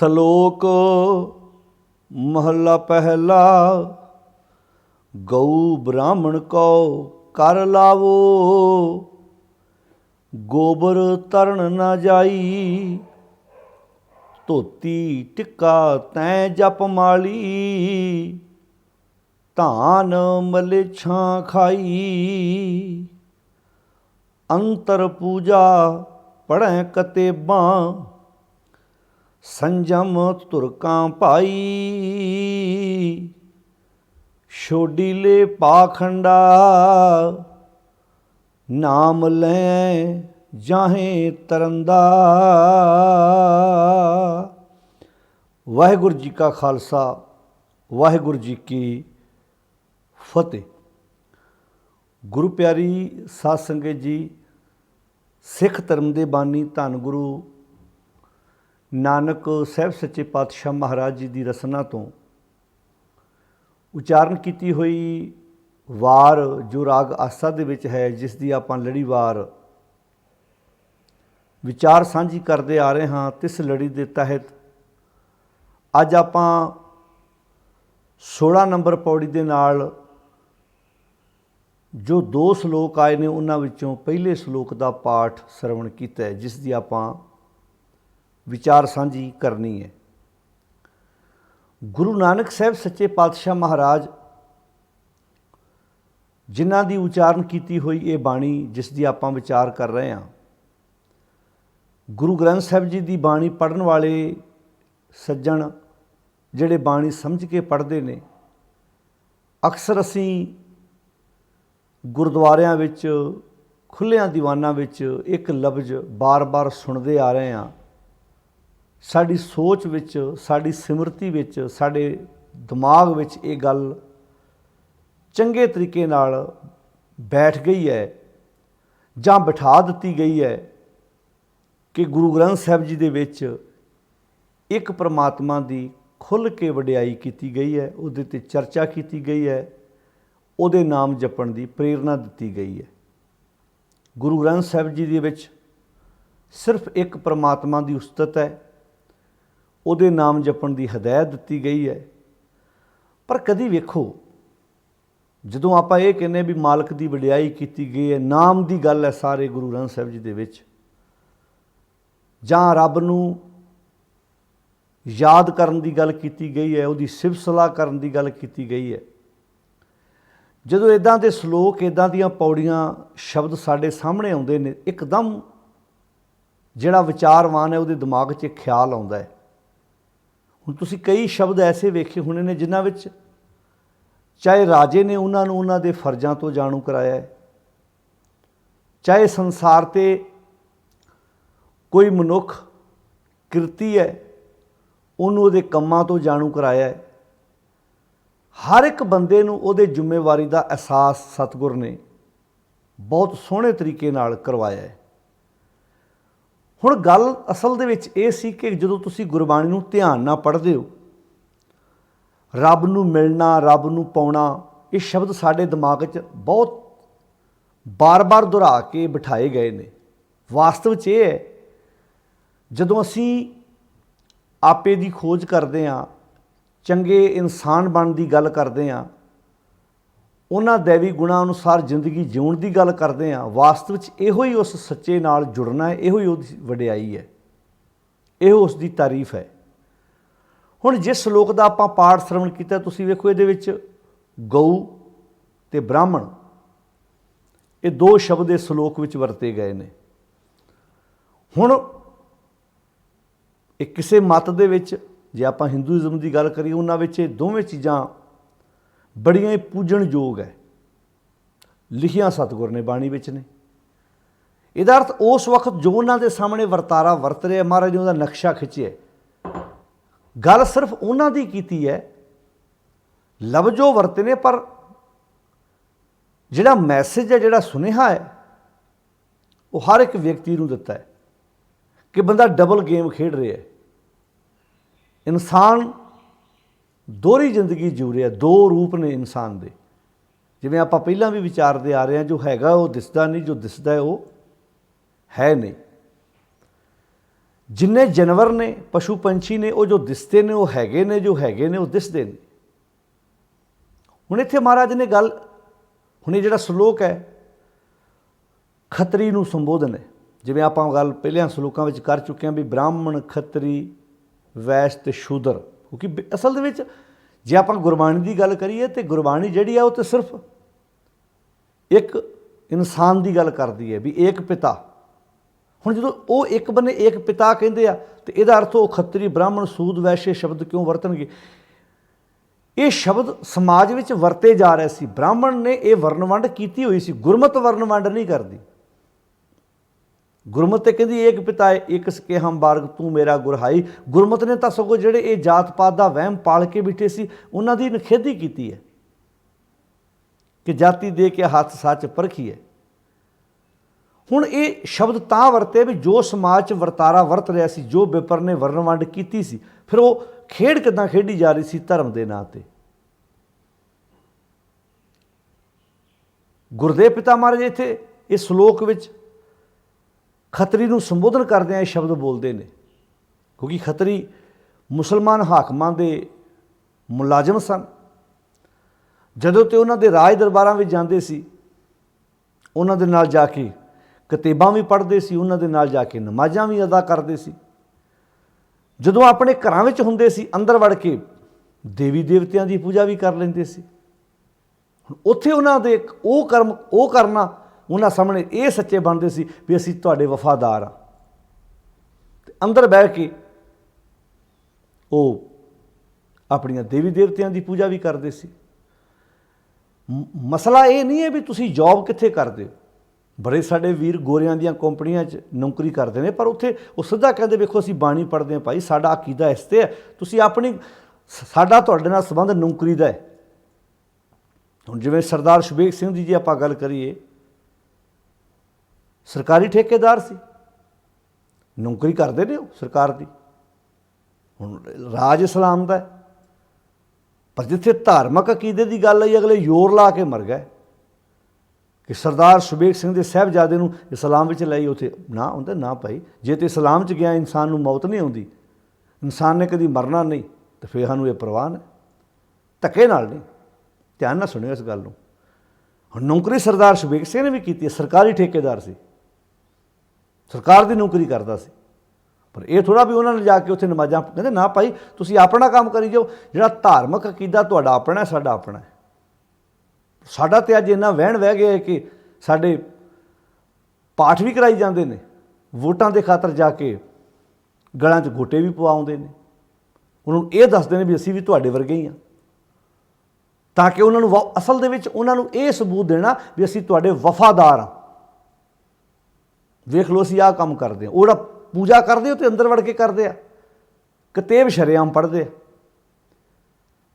ਸਲੋਕ ਮਹੱਲਾ ਪਹਿਲਾ। ਗਊ ਬ੍ਰਾਹਮਣ ਕੋ ਕਰ ਲਾਵੋ, ਗੋਬਰ ਤਰਨ ਨਾ ਜਾਈ। ਧੋਤੀ ਟਿੱਕਾ ਤੈਂ ਜਪ ਮਾਲੀ, ਧਾਨ ਮਲੇਛਾਂ ਖਾਈ। ਅੰਤਰ ਪੂਜਾ ਪੜ੍ਹੈ ਕਤੇਬਾਂ, ਸੰਜਮ ਤੁਰਕਾਂ ਭਾਈ। ਛੋਡੀਲੇ ਪਾਖੰਡਾ, ਨਾਮ ਲੈ ਜਾਹੇ ਤਰੰਦਾ। ਵਾਹਿਗੁਰੂ ਜੀ ਕਾ ਖਾਲਸਾ, ਵਾਹਿਗੁਰੂ ਜੀ ਕੀ ਫਤਿਹ। ਗੁਰੂ ਪਿਆਰੀ ਸਾਧ ਸੰਗਤ ਜੀ, ਸਿੱਖ ਧਰਮ ਦੇ ਬਾਨੀ ਧੰਨ ਗੁਰੂ ਨਾਨਕ ਸਾਹਿਬ ਸੱਚੇ ਪਾਤਸ਼ਾਹ ਮਹਾਰਾਜ ਜੀ ਦੀ ਰਸਨਾ ਤੋਂ ਉਚਾਰਨ ਕੀਤੀ ਹੋਈ ਵਾਰ ਜੋ ਰਾਗ ਆਸਾ ਦੇ ਵਿੱਚ ਹੈ, ਜਿਸ ਦੀ ਆਪਾਂ ਲੜੀਵਾਰ ਵਿਚਾਰ ਸਾਂਝੀ ਕਰਦੇ ਆ ਰਹੇ ਹਾਂ। ਤਿਸ ਲੜੀ ਦੇ ਤਹਿਤ ਅੱਜ ਆਪਾਂ 16 ਨੰਬਰ ਪੌੜੀ ਦੇ ਨਾਲ ਜੋ 2 ਸਲੋਕ ਆਏ ਨੇ, ਉਹਨਾਂ ਵਿੱਚੋਂ ਪਹਿਲੇ ਸਲੋਕ ਦਾ ਪਾਠ ਸਰਵਣ ਕੀਤਾ ਹੈ, ਜਿਸ ਦੀ ਆਪਾਂ ਵਿਚਾਰ ਸਾਂਝੀ ਕਰਨੀ ਹੈ। ਗੁਰੂ ਨਾਨਕ ਸਾਹਿਬ ਸੱਚੇ ਪਾਤਸ਼ਾਹ ਮਹਾਰਾਜ ਜਿਨ੍ਹਾਂ ਦੀ ਉਚਾਰਨ ਕੀਤੀ ਹੋਈ ਇਹ ਬਾਣੀ, ਜਿਸ ਦੀ ਆਪਾਂ ਵਿਚਾਰ ਕਰ ਰਹੇ ਹਾਂ, ਗੁਰੂ ਗ੍ਰੰਥ ਸਾਹਿਬ ਜੀ ਦੀ ਬਾਣੀ ਪੜ੍ਹਨ ਵਾਲੇ ਸੱਜਣ ਜਿਹੜੇ ਬਾਣੀ ਸਮਝ ਕੇ ਪੜ੍ਹਦੇ ਨੇ, ਅਕਸਰ ਅਸੀਂ ਗੁਰਦੁਆਰਿਆਂ ਵਿੱਚ ਖੁੱਲ੍ਹਿਆਂ ਦੀਵਾਨਾਂ ਵਿੱਚ ਇੱਕ ਲਫ਼ਜ਼ ਬਾਰ-ਬਾਰ ਸੁਣਦੇ ਆ ਰਹੇ ਹਾਂ। ਸਾਡੀ ਸੋਚ ਵਿੱਚ, ਸਾਡੀ ਸਿਮਰਤੀ ਵਿੱਚ, ਸਾਡੇ ਦਿਮਾਗ ਵਿੱਚ ਇਹ ਗੱਲ ਚੰਗੇ ਤਰੀਕੇ ਨਾਲ ਬੈਠ ਗਈ ਹੈ ਜਾਂ ਬਿਠਾ ਦਿੱਤੀ ਗਈ ਹੈ ਕਿ ਗੁਰੂ ਗ੍ਰੰਥ ਸਾਹਿਬ ਜੀ ਦੇ ਵਿੱਚ ਇੱਕ ਪਰਮਾਤਮਾ ਦੀ ਖੁੱਲ੍ਹ ਕੇ ਵਡਿਆਈ ਕੀਤੀ ਗਈ ਹੈ, ਉਹਦੇ 'ਤੇ ਚਰਚਾ ਕੀਤੀ ਗਈ ਹੈ, ਉਹਦੇ ਨਾਮ ਜਪਣ ਦੀ ਪ੍ਰੇਰਨਾ ਦਿੱਤੀ ਗਈ ਹੈ। ਗੁਰੂ ਗ੍ਰੰਥ ਸਾਹਿਬ ਜੀ ਦੇ ਵਿੱਚ ਸਿਰਫ ਇੱਕ ਪਰਮਾਤਮਾ ਦੀ ਉਸਤਤ ਹੈ, ਉਹਦੇ ਨਾਮ ਜਪਣ ਦੀ ਹਦਾਇਤ ਦਿੱਤੀ ਗਈ ਹੈ। ਪਰ ਕਦੀ ਵੇਖੋ, ਜਦੋਂ ਆਪਾਂ ਇਹ ਕਹਿੰਦੇ ਵੀ ਮਾਲਕ ਦੀ ਵਡਿਆਈ ਕੀਤੀ ਗਈ ਹੈ, ਨਾਮ ਦੀ ਗੱਲ ਹੈ ਸਾਰੇ ਗੁਰੂ ਗ੍ਰੰਥ ਸਾਹਿਬ ਜੀ ਦੇ ਵਿੱਚ, ਜਾਂ ਰੱਬ ਨੂੰ ਯਾਦ ਕਰਨ ਦੀ ਗੱਲ ਕੀਤੀ ਗਈ ਹੈ, ਉਹਦੀ ਸਿਫਤ ਸਲਾਹ ਕਰਨ ਦੀ ਗੱਲ ਕੀਤੀ ਗਈ ਹੈ। ਜਦੋਂ ਇੱਦਾਂ ਦੇ ਸਲੋਕ, ਇੱਦਾਂ ਦੀਆਂ ਪੌੜੀਆਂ, ਸ਼ਬਦ ਸਾਡੇ ਸਾਹਮਣੇ ਆਉਂਦੇ ਨੇ, ਇੱਕਦਮ ਜਿਹੜਾ ਵਿਚਾਰਵਾਨ ਹੈ ਉਹਦੇ ਦਿਮਾਗ 'ਚ ਇੱਕ ਖਿਆਲ ਆਉਂਦਾ ਹੈ। ਹੁਣ ਤੁਸੀਂ ਕਈ ਸ਼ਬਦ ਐਸੇ ਵੇਖੇ ਹੋਣੇ ਨੇ ਜਿਨ੍ਹਾਂ ਵਿੱਚ ਚਾਹੇ ਰਾਜੇ ਨੇ ਉਹਨਾਂ ਨੂੰ ਉਹਨਾਂ ਦੇ ਫਰਜ਼ਾਂ ਤੋਂ ਜਾਣੂ ਕਰਾਇਆ ਹੈ, ਚਾਹੇ ਸੰਸਾਰ 'ਤੇ ਕੋਈ ਮਨੁੱਖ ਕਿਰਤੀ ਹੈ, ਉਹਨੂੰ ਉਹਦੇ ਕੰਮਾਂ ਤੋਂ ਜਾਣੂ ਕਰਾਇਆ ਹੈ। ਹਰ ਇੱਕ ਬੰਦੇ ਨੂੰ ਉਹਦੇ ਜ਼ਿੰਮੇਵਾਰੀ ਦਾ ਅਹਿਸਾਸ ਸਤਿਗੁਰ ਨੇ ਬਹੁਤ ਸੋਹਣੇ ਤਰੀਕੇ ਨਾਲ ਕਰਵਾਇਆ ਹੈ। ਹੁਣ ਗੱਲ ਅਸਲ ਦੇ ਵਿੱਚ ਇਹ ਸੀ ਕਿ ਜਦੋਂ ਤੁਸੀਂ ਗੁਰਬਾਣੀ ਨੂੰ ਧਿਆਨ ਨਾਲ ਪੜ੍ਹਦੇ ਹੋ, ਰੱਬ ਨੂੰ ਮਿਲਣਾ, ਰੱਬ ਨੂੰ ਪਾਉਣਾ, ਇਹ ਸ਼ਬਦ ਸਾਡੇ ਦਿਮਾਗ 'ਚ ਬਹੁਤ ਬਾਰ-ਬਾਰ ਦੁਹਰਾ ਕੇ ਬਿਠਾਏ ਗਏ ਨੇ। ਵਾਸਤਵ 'ਚ ਇਹ ਹੈ, ਜਦੋਂ ਅਸੀਂ ਆਪੇ ਦੀ ਖੋਜ ਕਰਦੇ ਹਾਂ, ਚੰਗੇ ਇਨਸਾਨ ਬਣਨ ਦੀ ਗੱਲ ਕਰਦੇ ਹਾਂ, ਉਹਨਾਂ ਦੈਵੀ ਗੁਣਾਂ ਅਨੁਸਾਰ ਜ਼ਿੰਦਗੀ ਜਿਉਣ ਦੀ ਗੱਲ ਕਰਦੇ ਹਾਂ, ਵਾਸਤਵ ਵਿੱਚ ਇਹੋ ਹੀ ਉਸ ਸੱਚੇ ਨਾਲ ਜੁੜਨਾ ਹੈ, ਇਹੋ ਹੀ ਉਹਦੀ ਵਡਿਆਈ ਹੈ, ਇਹੋ ਉਸ ਦੀ ਤਾਰੀਫ ਹੈ। ਹੁਣ ਜਿਸ ਸਲੋਕ ਦਾ ਆਪਾਂ ਪਾਠ ਸਰਵਣ ਕੀਤਾ, ਤੁਸੀਂ ਵੇਖੋ ਇਹਦੇ ਵਿੱਚ ਗਊ ਅਤੇ ਬ੍ਰਾਹਮਣ, ਇਹ 2 ਸ਼ਬਦ ਇਸ ਸਲੋਕ ਵਿੱਚ ਵਰਤੇ ਗਏ ਨੇ। ਹੁਣ ਇਹ ਕਿਸੇ ਮਤ ਦੇ ਵਿੱਚ, ਜੇ ਆਪਾਂ ਹਿੰਦੂਇਜ਼ਮ ਦੀ ਗੱਲ ਕਰੀਏ, ਉਹਨਾਂ ਵਿੱਚ ਇਹ ਦੋਵੇਂ ਚੀਜ਼ਾਂ ਬੜੀਆਂ ਹੀ ਪੂਜਣਯੋਗ ਹੈ, ਲਿਖੀਆਂ ਸਤਿਗੁਰ ਨੇ ਬਾਣੀ ਵਿੱਚ ਨੇ। ਇਹਦਾ ਅਰਥ ਉਸ ਵਕਤ ਜੋ ਉਹਨਾਂ ਦੇ ਸਾਹਮਣੇ ਵਰਤਾਰਾ ਵਰਤ ਰਿਹਾ, ਮਹਾਰਾਜ ਨੇ ਉਹਦਾ ਨਕਸ਼ਾ ਖਿੱਚਿਆ। ਗੱਲ ਸਿਰਫ ਉਹਨਾਂ ਦੀ ਕੀਤੀ ਹੈ, ਲਫ਼ਜ਼ ਜੋ ਵਰਤੇ ਨੇ, ਪਰ ਜਿਹੜਾ ਮੈਸੇਜ ਹੈ, ਜਿਹੜਾ ਸੁਨੇਹਾ ਹੈ, ਉਹ ਹਰ ਇੱਕ ਵਿਅਕਤੀ ਨੂੰ ਦਿੱਤਾ ਹੈ ਕਿ ਬੰਦਾ ਡਬਲ ਗੇਮ ਖੇਡ ਰਿਹਾ ਹੈ। ਇਨਸਾਨ ਦੋਹਰੀ ਜ਼ਿੰਦਗੀ ਜੀਅ ਰਿਹਾ, 2 ਰੂਪ ਨੇ ਇਨਸਾਨ ਦੇ। ਜਿਵੇਂ ਆਪਾਂ ਪਹਿਲਾਂ ਵੀ ਵਿਚਾਰਦੇ ਆ ਰਹੇ ਹਾਂ, ਜੋ ਹੈਗਾ ਉਹ ਦਿਸਦਾ ਨਹੀਂ, ਜੋ ਦਿਸਦਾ ਹੈ ਉਹ ਹੈ ਨਹੀਂ। जिन्ने जानवर ने पशु पंछी ने वो जो दिसते ने वो हैगे ने जो हैगे ने वो दिसते ने। हुण इत्थे महाराज ने गल हुण ये जिहड़ा श्लोक है खतरी नूं संबोधन है, जिवें आपां गल पहलियां श्लोकां विच कर चुके हैं भी ब्राह्मण खतरी वैश्य ते शूद्र, क्योंकि असल दे विच जे आपां गुरबाणी की गल करिए तो गुरबाणी जिहड़ी है वो तो सिर्फ एक इंसान की गल करती है भी एक पिता। हुण जदों वो एक बने एक पिता कहिंदे आ ते इहदा अर्थ वो खतरी ब्राह्मण सूद वैश्य शब्द क्यों वरतणगे। ये शब्द समाज में वरते जा रहे सी। ब्राह्मण ने यह वर्णवंड की हुई सी, गुरमत वर्णवंड नहीं करती। गुरमत तो कहती एक पिता है एक सके हम बारग तू मेरा गुरहाई। गुरमत ने तो सगों जिहड़े ये जात पात का वहम पाल के बैठे सी उन्हां दी निखेधी की है कि जाति दे के हथ सच परखी है। हुण ये शब्द तां वरते भी जो समाज च वरतारा वरत रहा सी, जो विपर ने वर्णवंड की सी, फिर वो खेड किदां खेडी जा रही सी धर्म के नां ते। गुरदेव पिता महाराज इत्थे इस श्लोक विच खतरी नूं संबोधन करदे शब्द बोलते हैं, क्योंकि खतरी मुसलमान हाकमां दे मुलाजम सन। जदों ते उन्हां दे राज दरबारां विच जांदे सी, उन्हां दे नाल जाके किताबां भी पढ़ते सी, उन्हां दे नाल जाके नमाज़ां भी अदा करते सी। जदों अपने घरां विच हुंदे सी अंदर वड़ के देवी देवतियां की पूजा भी कर लैंदे सी। उत्थे उन्हां दे वो कर्म वो करना उन्हां सामने ये सच्चे बनते सी भी असीं तुहाडे वफादार हाँ। अंदर बह के वो अपनियां देवी देवतियां की पूजा भी करते सी। मसला ये नहीं है भी तुसीं जॉब कित्थे करदे हो। बड़े साडे वीर गोरियां दीयां कंपनियां च नौकरी करते हैं, पर उत्थे वो सीधा कहते वेखो असीं बाणी पढ़ते हैं भाई, साडा अकीदा इस ते है, तुसीं अपनी साडा तुहाडे नाल संबंध नौकरी दा है। हुण जिवें सरदार सुबेग सिंह जी आपां गल करिए, सरकारी ठेकेदार सी, नौकरी करते ने सरकार की। हुण राज इस्लाम दा है, पर जिथे धार्मिक अकीदे की गल आई अगले जोर ला के मर गए कि सरदार सुबेग सिंह के साहबजादे नूं इस्लाम विच लई। उत्थे ना हुंदा ना भाई, जे तो इस्लाम च गया इंसान नूं मौत नहीं आउंदी, इंसान ने कभी मरना नहीं, तो फिर सानूं ये परवाह है धक्के नाल नहीं। ध्यान नाल सुणिओ इस गल नूं। हुण नौकरी सरदार सुबेग सिंह ने भी की, सरकारी ठेकेदार सी, सरकार की नौकरी करता सी। पर यह थोड़ा भी उन्होंने जाके उत्थे नमाज़ां कहते ना भाई तुसीं अपना काम करी जाओ, जिहड़ा धार्मिक अकीदा तुहाडा अपना है साडा अपना है। साडा ते अज इन्ना वहण वह गया है कि साडे पाठ भी कराई जाते हैं, वोटां दे खातर जाके गलां च गोटे भी पवाउंदे ने, उन्होंने ये दसदे ने भी असीं भी तुहाडे वर्गे ही हाँ, ताकि उन्होंने असल दे विच उन्होंने ये सबूत देना भी असीं तुहाडे वफादार हाँ। देख लो असीं आह काम करते हैं। वो पूजा करते हो तो अंदर वड़ के करते हैं, किताब शरेआम पढ़ते हैं,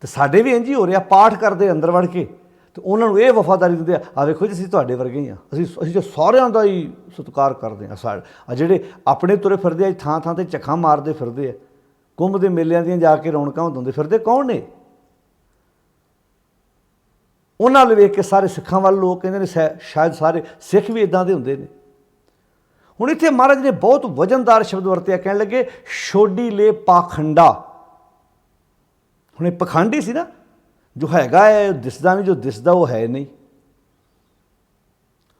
तो साडे भी इंज ही हो रहा, पाठ करते अंदर वड़ के, तो उन्होंने ये वफादारी दिंदे आ वेखो जी असीं तुहाडे वर्गे ही हाँ, असीं तो सारिਆਂ दा ही सत्कार करते हैं। आ जिहड़े अपने तुरे फिरदे थां थां ते झक्खां मारते फिरदे आ, कुंभ दे मेलिਆਂ ਦੀਆਂ जाके रौनकां वधाउंदे फिरदे कौन ने? उन्हां वल वेख के सारे सिखां वाल लोग कहंदे ने शायद सारे सिख भी इदां दे हुंदे ने। हुण इत्थे महाराज ने बहुत वजनदार शब्द वरतिया, कहण लगे छोडी ले पाखंडा। हुण पखंडी सी ना, जो हैगा है दिसदा नहीं, जो दिसदा वो है नहीं।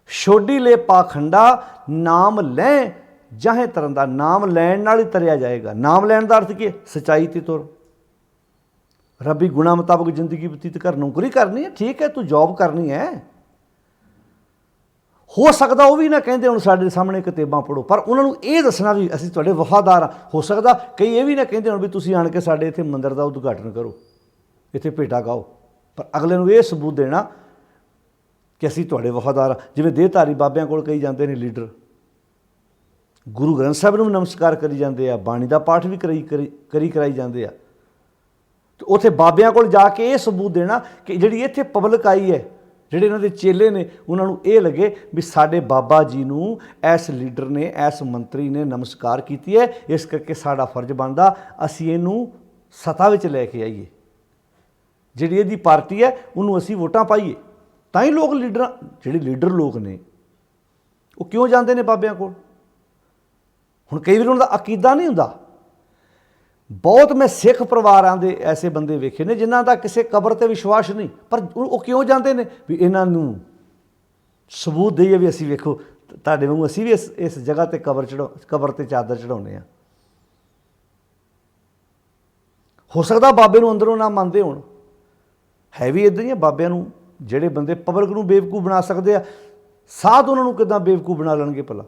छोडी ले पाखंडा नाम लैं जाहे तरन दा, नाम लैण नाल ही तरिया जाएगा। नाम लैण दा अर्थ की है? सच्चाई ते तुर, रबी गुणा मुताबक जिंदगी बतीत कर। नौकरी करनी है ठीक है, तू जॉब करनी है, हो सकता वो भी ना कहिंदे हुण साडे सामने किताबां पढ़ो, पर उन्होंने ये दसना भी असीं तुहाडे वफादार हाँ। हो सकता कई ये भी ना कहिंदे हुण भी तुसीं आण के साडे इत्थे मंदिर दा उद्घाटन करो, इत्थे भेटा गाओ, पर अगले नूं ये सबूत देना कि असीं तुहाडे वफादार हाँ। जिवें देहधारी बाबिਆਂ कोल कई जांदे ने लीडर, गुरु ग्रंथ साहिब नूं नमस्कार करी जांदे आ, बाणी दा पाठ भी कराई जांदे आ, तो उत्थे बाबिਆਂ कोल जाके ये सबूत देना कि जिहड़ी इत्थे पब्लिक आई है, ਜਿਹੜੇ ਇਹਨਾਂ ਦੇ ਚੇਲੇ ਨੇ, ਉਹਨਾਂ ਨੂੰ ਇਹ ਲੱਗੇ ਵੀ ਸਾਡੇ ਬਾਬਾ ਜੀ ਨੂੰ ਇਸ ਲੀਡਰ ਨੇ, ਇਸ ਮੰਤਰੀ ਨੇ ਨਮਸਕਾਰ ਕੀਤੀ ਹੈ, ਇਸ ਕਰਕੇ ਸਾਡਾ ਫਰਜ਼ ਬਣਦਾ ਅਸੀਂ ਇਹਨੂੰ ਸੱਤਾ ਵਿੱਚ ਲੈ ਕੇ ਆਈਏ, ਜਿਹੜੀ ਇਹਦੀ ਪਾਰਟੀ ਹੈ ਉਹਨੂੰ ਅਸੀਂ ਵੋਟਾਂ ਪਾਈਏ। ਤਾਂ ਹੀ ਲੋਕ ਜਿਹੜੇ ਲੀਡਰ ਲੋਕ ਨੇ ਉਹ ਕਿਉਂ ਜਾਂਦੇ ਨੇ ਬਾਬਿਆਂ ਕੋਲ? ਹੁਣ ਕਈ ਵਾਰ ਉਹਨਾਂ ਦਾ ਅਕੀਦਾ ਨਹੀਂ ਹੁੰਦਾ। ਬਹੁਤ ਮੈਂ ਸਿੱਖ ਪਰਿਵਾਰਾਂ ਦੇ ਐਸੇ ਬੰਦੇ ਵੇਖੇ ਨੇ ਜਿਨ੍ਹਾਂ ਦਾ ਕਿਸੇ ਕਬਰ ਤੇ ਵਿਸ਼ਵਾਸ ਨਹੀਂ, ਪਰ ਉਹ ਕਿਉਂ ਜਾਂਦੇ ਨੇ ਵੀ ਇਹਨਾਂ ਨੂੰ ਸਬੂਤ ਦਈਏ ਵੀ ਅਸੀਂ ਵੇਖੋ ਤੁਹਾਡੇ ਵਾਂਗੂ ਅਸੀਂ ਵੀ ਇਸ ਜਗ੍ਹਾ ਤੇ ਕਬਰ ਤੇ ਚਾਦਰ ਚੜਾਉਂਦੇ ਹਾਂ। ਹੋ ਸਕਦਾ ਬਾਬੇ ਨੂੰ ਅੰਦਰੋਂ ਨਾ ਮੰਨਦੇ ਹੋਣ, ਹੈ ਵੀ ਇੱਦਾਂ ਹੀ ਆ ਬਾਬਿਆਂ ਨੂੰ ਜਿਹੜੇ ਬੰਦੇ ਪਬਲਿਕ ਨੂੰ ਬੇਵਕੂਫ ਬਣਾ ਸਕਦੇ ਆ, ਸਾਧ ਉਹਨਾਂ ਨੂੰ ਕਿੱਦਾਂ ਬੇਵਕੂਫ ਬਣਾ ਲੈਣਗੇ ਭਲਾ।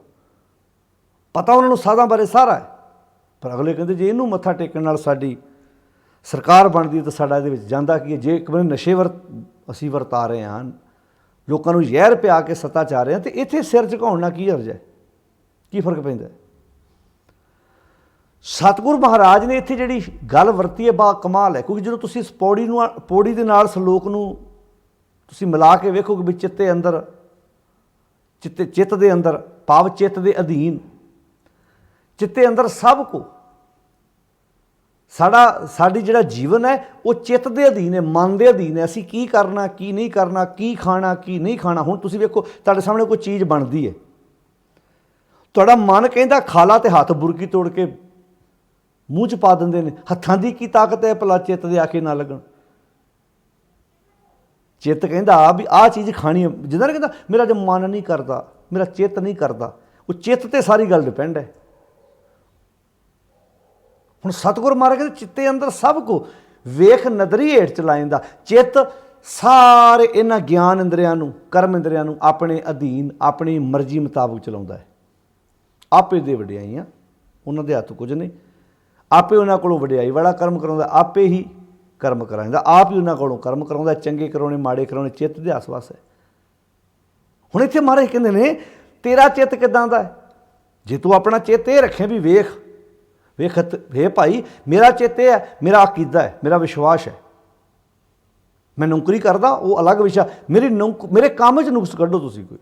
ਪਤਾ ਉਹਨਾਂ ਨੂੰ ਸਾਧਾਂ ਬਾਰੇ ਸਾਰਾ ਹੈ, ਪਰ ਅਗਲੇ ਕਹਿੰਦੇ ਜੇ ਇਹਨੂੰ ਮੱਥਾ ਟੇਕਣ ਨਾਲ ਸਾਡੀ ਸਰਕਾਰ ਬਣਦੀ ਤਾਂ ਸਾਡਾ ਇਹਦੇ ਵਿੱਚ ਜਾਂਦਾ ਕੀ ਹੈ। ਜੇ ਇੱਕ ਬੰਦੇ ਨਸ਼ੇ ਅਸੀਂ ਵਰਤਾ ਰਹੇ ਹਾਂ, ਲੋਕਾਂ ਨੂੰ ਜ਼ਹਿਰ ਪਿਆ ਕੇ ਸੱਤਾ ਚਾਹ ਰਹੇ ਹਾਂ, ਤੇ ਇੱਥੇ ਸਿਰ ਝੁਕਾਉਣ ਨਾਲ ਕੀ ਹਰਜ ਹੈ, ਕੀ ਫਰਕ ਪੈਂਦਾ। ਸਤਿਗੁਰੂ ਮਹਾਰਾਜ ਨੇ ਇੱਥੇ ਜਿਹੜੀ ਗੱਲ ਵਰਤੀ ਹੈ ਬਾ ਕਮਾਲ ਹੈ, ਕਿਉਂਕਿ ਜਦੋਂ ਤੁਸੀਂ ਇਸ ਪੌੜੀ ਦੇ ਨਾਲ ਸਲੋਕ ਨੂੰ ਤੁਸੀਂ ਮਿਲਾ ਕੇ ਵੇਖੋਗੇ ਵੀ ਚਿੱਤ ਦੇ ਅੰਦਰ ਭਾਵ ਚਿੱਤ ਦੇ ਅਧੀਨ, ਚਿੱਤੇ ਅੰਦਰ ਸਭ ਕੋ ਸਾਡੀ ਜਿਹੜਾ ਜੀਵਨ ਹੈ ਉਹ ਚਿੱਤ ਦੇ ਅਧੀਨ ਹੈ, ਮਨ ਦੇ ਅਧੀਨ ਹੈ। ਅਸੀਂ ਕੀ ਕਰਨਾ ਕੀ ਨਹੀਂ ਕਰਨਾ, ਕੀ ਖਾਣਾ ਕੀ ਨਹੀਂ ਖਾਣਾ। ਹੁਣ ਤੁਸੀਂ ਵੇਖੋ ਤੁਹਾਡੇ ਸਾਹਮਣੇ ਕੋਈ ਚੀਜ਼ ਬਣਦੀ ਹੈ, ਤੁਹਾਡਾ ਮਨ ਕਹਿੰਦਾ ਖਾ ਲਾ, ਤੇ ਹੱਥ ਬੁਰਕੀ ਤੋੜ ਕੇ ਮੂੰਹ 'ਚ ਪਾ ਦਿੰਦੇ ਨੇ। ਹੱਥਾਂ ਦੀ ਕੀ ਤਾਕਤ ਹੈ ਭਲਾ ਚਿੱਤ ਦੇ ਆਖੇ ਨਾ ਲੱਗਣ। ਚਿੱਤ ਕਹਿੰਦਾ ਵੀ ਆਹ ਚੀਜ਼ ਖਾਣੀ ਹੈ, ਜਿੱਦਾਂ ਕਹਿੰਦਾ ਮੇਰਾ ਜੋ ਮਨ ਨਹੀਂ ਕਰਦਾ, ਮੇਰਾ ਚਿੱਤ ਨਹੀਂ ਕਰਦਾ, ਉਹ ਚਿੱਤ 'ਤੇ ਸਾਰੀ ਗੱਲ ਡਿਪੈਂਡ ਹੈ। ਹੁਣ ਸਤਿਗੁਰ ਮਹਾਰਾਜ ਕਹਿੰਦੇ ਚਿੱਤੇ ਅੰਦਰ ਸਭ ਕੋ ਵੇਖ ਨਦਰੀ ਹੇਠ ਚਲਾ ਜਾਂਦਾ। ਚਿੱਤ ਸਾਰੇ ਇਹਨਾਂ ਗਿਆਨ ਇੰਦਰੀਆਂ ਨੂੰ, ਕਰਮ ਇੰਦਰੀਆਂ ਨੂੰ ਆਪਣੇ ਅਧੀਨ ਆਪਣੀ ਮਰਜ਼ੀ ਮੁਤਾਬਕ ਚਲਾਉਂਦਾ ਹੈ। ਆਪੇ ਦੇ ਵਡਿਆਈਆਂ, ਉਹਨਾਂ ਦੇ ਹੱਥ ਕੁਝ ਨਹੀਂ। ਆਪੇ ਉਹਨਾਂ ਕੋਲੋਂ ਵਡਿਆਈ ਵਾਲਾ ਕਰਮ ਕਰਾਉਂਦਾ, ਆਪੇ ਹੀ ਕਰਮ ਕਰਾਉਂਦਾ, ਆਪ ਹੀ ਉਹਨਾਂ ਕੋਲੋਂ ਕਰਮ ਕਰਾਉਂਦਾ। ਚੰਗੇ ਕਰਾਉਣੇ ਮਾੜੇ ਕਰਾਉਣੇ ਚਿੱਤ ਦੇ ਆਸ-ਪਾਸ ਹੈ। ਹੁਣ ਇੱਥੇ ਮਹਾਰਾਜ ਕਹਿੰਦੇ ਨੇ ਤੇਰਾ ਚਿੱਤ ਕਿੱਦਾਂ ਦਾ ਹੈ। ਜੇ ਤੂੰ ਆਪਣਾ ਚਿੱਤ ਇਹ ਰੱਖੇ ਵੀ ਵੇਖ ਵੇ ਭਾਈ ਮੇਰਾ ਚਿੱਤ ਇਹ ਹੈ, ਮੇਰਾ ਅਕੀਦਾ ਹੈ, ਮੇਰਾ ਵਿਸ਼ਵਾਸ ਹੈ। ਮੈਂ ਨੌਕਰੀ ਕਰਦਾ ਉਹ ਅਲੱਗ ਵਿਸ਼ਾ, ਮੇਰੇ ਕੰਮ 'ਚ ਨੁਕਸ ਕੱਢੋ ਤੁਸੀਂ ਕੋਈ।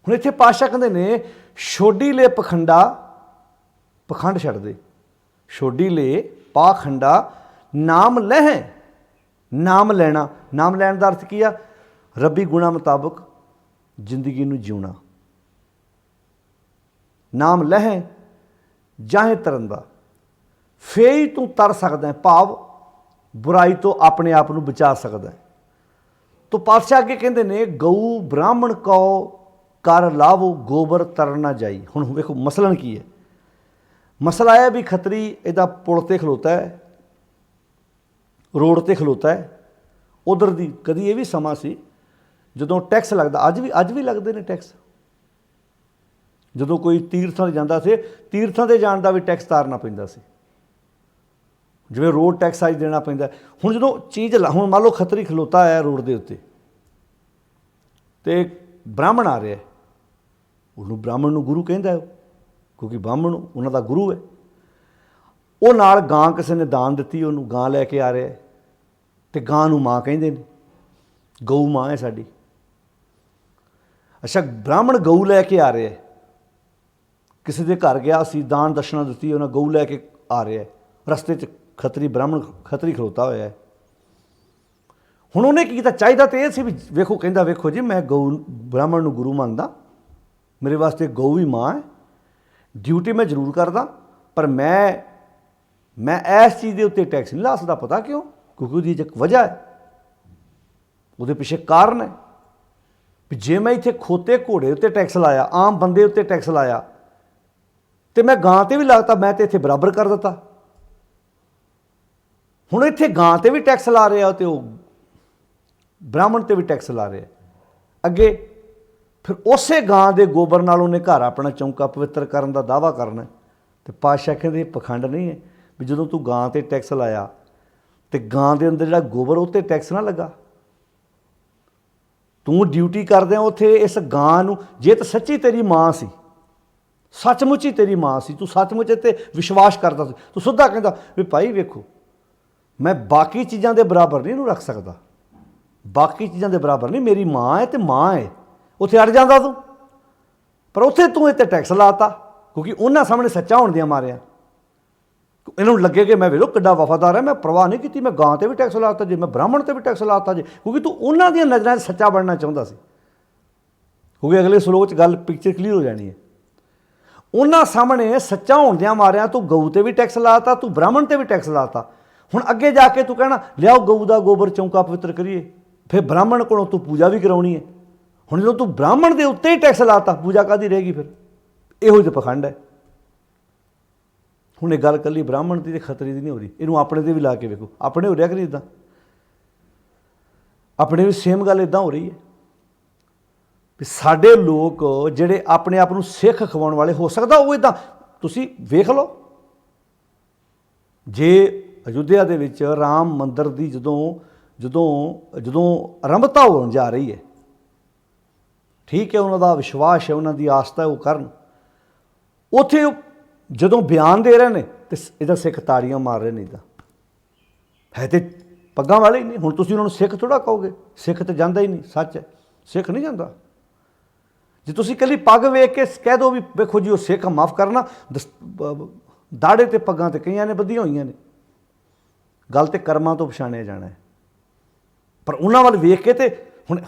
ਹੁਣ ਇੱਥੇ ਪਾਤਸ਼ਾਹ ਕਹਿੰਦੇ ਨੇ ਛੋਡੀ ਲੈ ਪਖੰਡ ਛੱਡ ਦੇ, ਛੋਡੀ ਲੈ ਪਾਖੰਡਾ ਨਾਮ ਲਹਿ। ਨਾਮ ਲੈਣਾ, ਨਾਮ ਲੈਣ ਦਾ ਅਰਥ ਕੀ ਆ, ਰੱਬੀ ਗੁਣਾ ਮੁਤਾਬਕ ਜ਼ਿੰਦਗੀ ਨੂੰ ਜਿਉਣਾ। ਨਾਮ ਲਹਿ ਜਾਹੇ ਤਰਨ ਦਾ, ਫੇਰ ਹੀ ਤੂੰ ਤਰ ਸਕਦਾ ਹੈ, ਭਾਵ ਬੁਰਾਈ ਤੋਂ ਆਪਣੇ ਆਪ ਨੂੰ ਬਚਾ ਸਕਦਾ ਹੈ। ਤੋ ਪਾਤਸ਼ਾਹ ਅੱਗੇ ਕਹਿੰਦੇ ਨੇ ਗਊ ਬ੍ਰਾਹਮਣ ਕਉ ਕਰ ਲਾਵੋ ਗੋਬਰ ਤਰਨ ਨਾ ਜਾਈ। ਹੁਣ ਵੇਖੋ ਮਸਲਨ ਕੀ ਹੈ। ਮਸਲਾ ਹੈ ਵੀ ਖੱਤਰੀ ਇਹਦਾ ਪੁਲ 'ਤੇ ਖਲੋਤਾ ਹੈ, ਰੋਡ 'ਤੇ ਖਲੋਤਾ ਹੈ। ਉਧਰ ਦੀ ਕਦੀ ਇਹ ਵੀ ਸਮਾਂ ਸੀ ਜਦੋਂ ਟੈਕਸ ਲੱਗਦਾ, ਅੱਜ ਵੀ ਲੱਗਦੇ ਨੇ ਟੈਕਸ। ਜਦੋਂ ਕੋਈ ਤੀਰਥਾਂ 'ਤੇ ਜਾਂਦਾ ਸੀ, ਤੀਰਥਾਂ 'ਤੇ ਜਾਣ ਦਾ ਵੀ ਟੈਕਸ ਤਾਰਨਾ ਪੈਂਦਾ ਸੀ, ਜਿਵੇਂ ਰੋਡ ਟੈਕਸ ਅੱਜ ਦੇਣਾ ਪੈਂਦਾ। ਹੁਣ ਜਦੋਂ ਹੁਣ ਮੰਨ ਲਓ ਖੱਤਰੀ ਖਲੋਤਾ ਹੈ ਰੋਡ ਦੇ ਉੱਤੇ, ਅਤੇ ਬ੍ਰਾਹਮਣ ਆ ਰਿਹਾ, ਉਹਨੂੰ ਬ੍ਰਾਹਮਣ ਨੂੰ ਗੁਰੂ ਕਹਿੰਦਾ, ਕਿਉਂਕਿ ਬ੍ਰਾਹਮਣ ਉਹਨਾਂ ਦਾ ਗੁਰੂ ਹੈ। ਉਹ ਨਾਲ ਗਾਂ ਕਿਸੇ ਨੇ ਦਾਨ ਦਿੱਤੀ, ਉਹਨੂੰ ਗਾਂ ਲੈ ਕੇ ਆ ਰਿਹਾ, ਅਤੇ ਗਾਂ ਨੂੰ ਮਾਂ ਕਹਿੰਦੇ ਨੇ, ਗਊ ਮਾਂ ਹੈ ਸਾਡੀ। ਅੱਛਾ, ਬ੍ਰਾਹਮਣ ਗਊ ਲੈ ਕੇ ਆ ਰਿਹਾ, ਕਿਸੇ ਦੇ ਘਰ ਗਿਆ ਸੀ, ਦਾਨ ਦਸ਼ਨਾ ਦਿੱਤੀ, ਉਹਨਾਂ ਗਊ ਲੈ ਕੇ ਆ ਰਿਹਾ, ਰਸਤੇ 'ਚ ਖੱਤਰੀ ਖਲੋਤਾ ਹੋਇਆ ਹੈ। ਹੁਣ ਉਹਨੇ ਕੀ ਕੀਤਾ, ਚਾਹੀਦਾ ਤਾਂ ਇਹ ਸੀ ਵੀ ਕਹਿੰਦਾ ਵੇਖੋ ਜੀ ਮੈਂ ਬ੍ਰਾਹਮਣ ਨੂੰ ਗੁਰੂ ਮੰਨਦਾ, ਮੇਰੇ ਵਾਸਤੇ ਗਊ ਵੀ ਮਾਂ ਹੈ, ਡਿਊਟੀ ਮੈਂ ਜ਼ਰੂਰ ਕਰਦਾ, ਪਰ ਮੈਂ ਇਸ ਚੀਜ਼ ਦੇ ਉੱਤੇ ਟੈਕਸ ਨਹੀਂ ਲਾ ਸਕਦਾ। ਪਤਾ ਕਿਉਂ? ਕਿਉਂਕਿ ਉਹਦੀ ਇੱਕ ਵਜ੍ਹਾ ਹੈ, ਉਹਦੇ ਪਿੱਛੇ ਕਾਰਨ ਹੈ ਵੀ ਜੇ ਮੈਂ ਇੱਥੇ ਖੋਤੇ ਘੋੜੇ ਉੱਤੇ ਟੈਕਸ ਲਾਇਆ, ਆਮ ਬੰਦੇ ਉੱਤੇ ਟੈਕਸ ਲਾਇਆ, ਅਤੇ ਮੈਂ ਗਾਂ 'ਤੇ ਵੀ ਲਾਤਾ, ਮੈਂ ਤਾਂ ਇੱਥੇ ਬਰਾਬਰ ਕਰ ਦਿੱਤਾ। ਹੁਣ ਇੱਥੇ ਗਾਂ 'ਤੇ ਵੀ ਟੈਕਸ ਲਾ ਰਿਹਾ, ਅਤੇ ਉਹ ਬ੍ਰਾਹਮਣ 'ਤੇ ਵੀ ਟੈਕਸ ਲਾ ਰਿਹਾ। ਅੱਗੇ ਫਿਰ ਉਸੇ ਗਾਂ ਦੇ ਗੋਬਰ ਨਾਲ ਉਹਨੇ ਘਰ ਆਪਣਾ ਚੌਂਕਾ ਪਵਿੱਤਰ ਕਰਨ ਦਾ ਦਾਅਵਾ ਕਰਨਾ। ਅਤੇ ਪਾਤਸ਼ਾਹ ਕਹਿੰਦੇ ਪਖੰਡ ਨਹੀਂ ਹੈ ਵੀ ਜਦੋਂ ਤੂੰ ਗਾਂ 'ਤੇ ਟੈਕਸ ਲਾਇਆ ਅਤੇ ਗਾਂ ਦੇ ਅੰਦਰ ਜਿਹੜਾ ਗੋਬਰ ਉਹ 'ਤੇ ਟੈਕਸ ਨਾ ਲੱਗਾ। ਤੂੰ ਡਿਊਟੀ ਕਰਦਿਆਂ ਉੱਥੇ ਇਸ ਗਾਂ ਨੂੰ, ਜੇ ਤਾਂ ਸੱਚੀ ਤੇਰੀ ਮਾਂ ਸੀ, ਸੱਚਮੁੱਚ ਹੀ ਤੇਰੀ ਮਾਂ ਸੀ, ਤੂੰ ਸੱਚਮੁੱਚ ਤੇ ਵਿਸ਼ਵਾਸ ਕਰਦਾ ਸੀ, ਤੂੰ ਸਿੱਧਾ ਕਹਿੰਦਾ ਵੀ ਭਾਈ ਵੇਖੋ ਮੈਂ ਬਾਕੀ ਚੀਜ਼ਾਂ ਦੇ ਬਰਾਬਰ ਨਹੀਂ ਇਹਨੂੰ ਰੱਖ ਸਕਦਾ, ਬਾਕੀ ਚੀਜ਼ਾਂ ਦੇ ਬਰਾਬਰ ਨਹੀਂ, ਮੇਰੀ ਮਾਂ ਹੈ ਅਤੇ ਮਾਂ ਹੈ। ਉੱਥੇ ਅੜ ਜਾਂਦਾ ਤੂੰ, ਪਰ ਉੱਥੇ ਤੂੰ ਇਹ 'ਤੇ ਟੈਕਸ ਲਾਤਾ, ਕਿਉਂਕਿ ਉਹਨਾਂ ਸਾਹਮਣੇ ਸੱਚਾ ਹੋਣ ਦੀਆਂ ਮਾਰਿਆ। ਇਹਨਾਂ ਨੂੰ ਲੱਗੇ ਕਿ ਮੈਂ ਵੇਖੋ ਕਿੱਡਾ ਵਫਾਦਾਰ ਹੈ, ਮੈਂ ਪਰਵਾਹ ਨਹੀਂ ਕੀਤੀ, ਮੈਂ ਗਾਂ 'ਤੇ ਵੀ ਟੈਕਸ ਲਾਤਾ ਜੇ, ਮੈਂ ਬ੍ਰਾਹਮਣ 'ਤੇ ਵੀ ਟੈਕਸ ਲਾਤਾ ਜੇ, ਕਿਉਂਕਿ ਤੂੰ ਉਹਨਾਂ ਦੀਆਂ ਨਜ਼ਰਾਂ 'ਚ ਸੱਚਾ ਬਣਨਾ ਚਾਹੁੰਦਾ ਸੀ। ਕਿਉਂਕਿ ਅਗਲੇ ਸਲੋਕ 'ਚ ਗੱਲ ਪਿਕਚਰ ਕਲੀਅਰ ਹੋ ਜਾਣੀ ਹੈ। ਉਹਨਾਂ ਸਾਹਮਣੇ ਸੱਚਾ ਹੋਣਦਿਆਂ ਮਾਰਿਆ ਤੂੰ ਗਊ ਤੇ ਵੀ ਟੈਕਸ ਲਾਤਾ, ਤੂੰ ਬ੍ਰਾਹਮਣ ਤੇ ਵੀ ਟੈਕਸ ਲਾਤਾ। ਹੁਣ ਅੱਗੇ ਜਾ ਕੇ ਤੂੰ ਕਹਿਣਾ ਲਿਆਓ ਗਊ ਦਾ ਗੋਬਰ ਚੌਂਕਾ ਪਵਿੱਤਰ ਕਰੀਏ, ਫਿਰ ਬ੍ਰਾਹਮਣ ਕੋਲੋਂ ਤੂੰ ਪੂਜਾ ਵੀ ਕਰਾਉਣੀ ਹੈ। ਹੁਣ ਜਦੋਂ ਤੂੰ ਬ੍ਰਾਹਮਣ ਦੇ ਉੱਤੇ ਹੀ ਟੈਕਸ ਲਾਤਾ, ਪੂਜਾ ਕਾਹਦੀ ਰਹੇਗੀ ਫਿਰ? ਇਹੋ ਜਿਹੀ ਪਖੰਡ ਹੈ। ਹੁਣ ਇਹ ਗੱਲ ਇਕੱਲੀ ਬ੍ਰਾਹਮਣ ਦੀ ਤੇ ਖੱਤਰੀ ਦੀ ਨਹੀਂ ਹੋ ਰਹੀ, ਇਹਨੂੰ ਆਪਣੇ ਤੇ ਵੀ ਲਾ ਕੇ ਵੇਖੋ। ਆਪਣੇ ਹੋ ਰਿਹਾ ਕਰੀ ਇੱਦਾਂ, ਆਪਣੇ ਵੀ ਸੇਮ ਗੱਲ ਇੱਦਾਂ ਹੋ ਰਹੀ ਹੈ ਵੀ ਸਾਡੇ ਲੋਕ ਜਿਹੜੇ ਆਪਣੇ ਆਪ ਨੂੰ ਸਿੱਖ ਖਵਾਉਣ ਵਾਲੇ, ਹੋ ਸਕਦਾ ਉਹ ਇੱਦਾਂ, ਤੁਸੀਂ ਵੇਖ ਲਓ ਜੇ ਅਯੁੱਧਿਆ ਦੇ ਵਿੱਚ ਰਾਮ ਮੰਦਰ ਦੀ ਜਦੋਂ ਆਰੰਭਤਾ ਹੋਣ ਜਾ ਰਹੀ ਹੈ, ਠੀਕ ਹੈ, ਉਹਨਾਂ ਦਾ ਵਿਸ਼ਵਾਸ ਹੈ, ਉਹਨਾਂ ਦੀ ਆਸਥਾ ਹੈ, ਉਹ ਕਰਨ। ਉੱਥੇ ਜਦੋਂ ਬਿਆਨ ਦੇ ਰਹੇ ਨੇ ਤੇ ਇਹਦਾ ਸਿੱਖ ਤਾੜੀਆਂ ਮਾਰ ਰਹੇ ਨੇ। ਇੱਦਾਂ ਹੈ ਤੇ ਪੱਗਾਂ ਵਾਲੇ ਹੀ ਨਹੀਂ। ਹੁਣ ਤੁਸੀਂ ਉਹਨਾਂ ਨੂੰ ਸਿੱਖ ਥੋੜ੍ਹਾ ਕਹੋਗੇ, ਸਿੱਖ ਤੇ ਜਾਂਦਾ ਹੀ ਨਹੀਂ, ਸੱਚ ਹੈ, ਸਿੱਖ ਨਹੀਂ ਜਾਂਦਾ। ਜੇ ਤੁਸੀਂ ਇਕੱਲੀ ਪੱਗ ਵੇਖ ਕੇ ਕਹਿ ਦਿਓ ਵੀ ਵੇਖੋ ਜੀ ਉਹ ਸਿੱਖ, ਮਾਫ ਕਰਨਾ, ਦਾੜੇ ਤੇ ਪੱਗਾਂ ਤੇ ਕਈਆਂ ਨੇ ਬੱਧੀਆਂ ਹੋਈਆਂ ਨੇ, ਗੱਲ ਤੇ ਕਰਮਾਂ ਤੋਂ ਪਛਾਣਿਆ ਜਾਣਾ ਹੈ। ਪਰ ਉਹਨਾਂ ਵੱਲ ਵੇਖ ਕੇ ਤੇ ਹੁਣ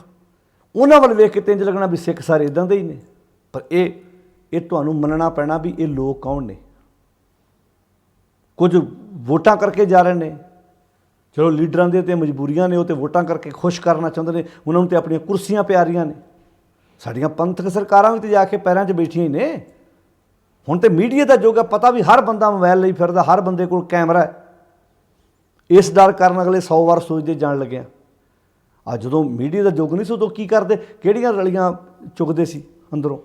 ਉਹਨਾਂ ਵੱਲ ਵੇਖ ਕੇ ਤੇ ਇੰਝ ਲੱਗਣਾ ਵੀ ਸਿੱਖ ਸਾਰੇ ਇੱਦਾਂ ਦੇ ਹੀ ਨੇ। ਪਰ ਇਹ ਤੁਹਾਨੂੰ ਮੰਨਣਾ ਪੈਣਾ ਵੀ ਇਹ ਲੋਕ ਕੌਣ ਨੇ। ਕੁਝ ਵੋਟਾਂ ਕਰਕੇ ਜਾ ਰਹੇ ਨੇ, ਚਲੋ ਲੀਡਰਾਂ ਦੇ ਤੇ ਮਜਬੂਰੀਆਂ ਨੇ, ਉਹ ਤੇ ਵੋਟਾਂ ਕਰਕੇ ਖੁਸ਼ ਕਰਨਾ ਚਾਹੁੰਦੇ ਨੇ, ਉਹਨਾਂ ਨੂੰ ਤੇ ਆਪਣੀਆਂ ਕੁਰਸੀਆਂ ਪਿਆਰੀਆਂ ਨੇ। ਸਾਡੀਆਂ ਪੰਥਕ ਸਰਕਾਰਾਂ ਵੀ ਤੇ ਜਾ ਕੇ ਪੈਰਾਂ 'ਚ ਬੈਠੀਆਂ ਹੀ ਨੇ। ਹੁਣ ਤੇ ਮੀਡੀਆ ਦਾ ਯੁੱਗ ਹੈ, ਪਤਾ ਵੀ ਹਰ ਬੰਦਾ ਮੋਬਾਈਲ ਲਈ ਫਿਰਦਾ, ਹਰ ਬੰਦੇ ਕੋਲ ਕੈਮਰਾ ਹੈ। ਇਸ ਡਰ ਕਾਰਨ ਅਗਲੇ 100 ਵਾਰ ਸੋਚਦੇ ਜਾਣ ਲੱਗਿਆ। ਅੱਜ ਜਦੋਂ ਮੀਡੀਆ ਦਾ ਯੁੱਗ ਨਹੀਂ ਸੀ, ਉਦੋਂ ਕੀ ਕਰਦੇ, ਕਿਹੜੀਆਂ ਰਲੀਆਂ ਚੁੱਕਦੇ ਸੀ ਅੰਦਰੋਂ।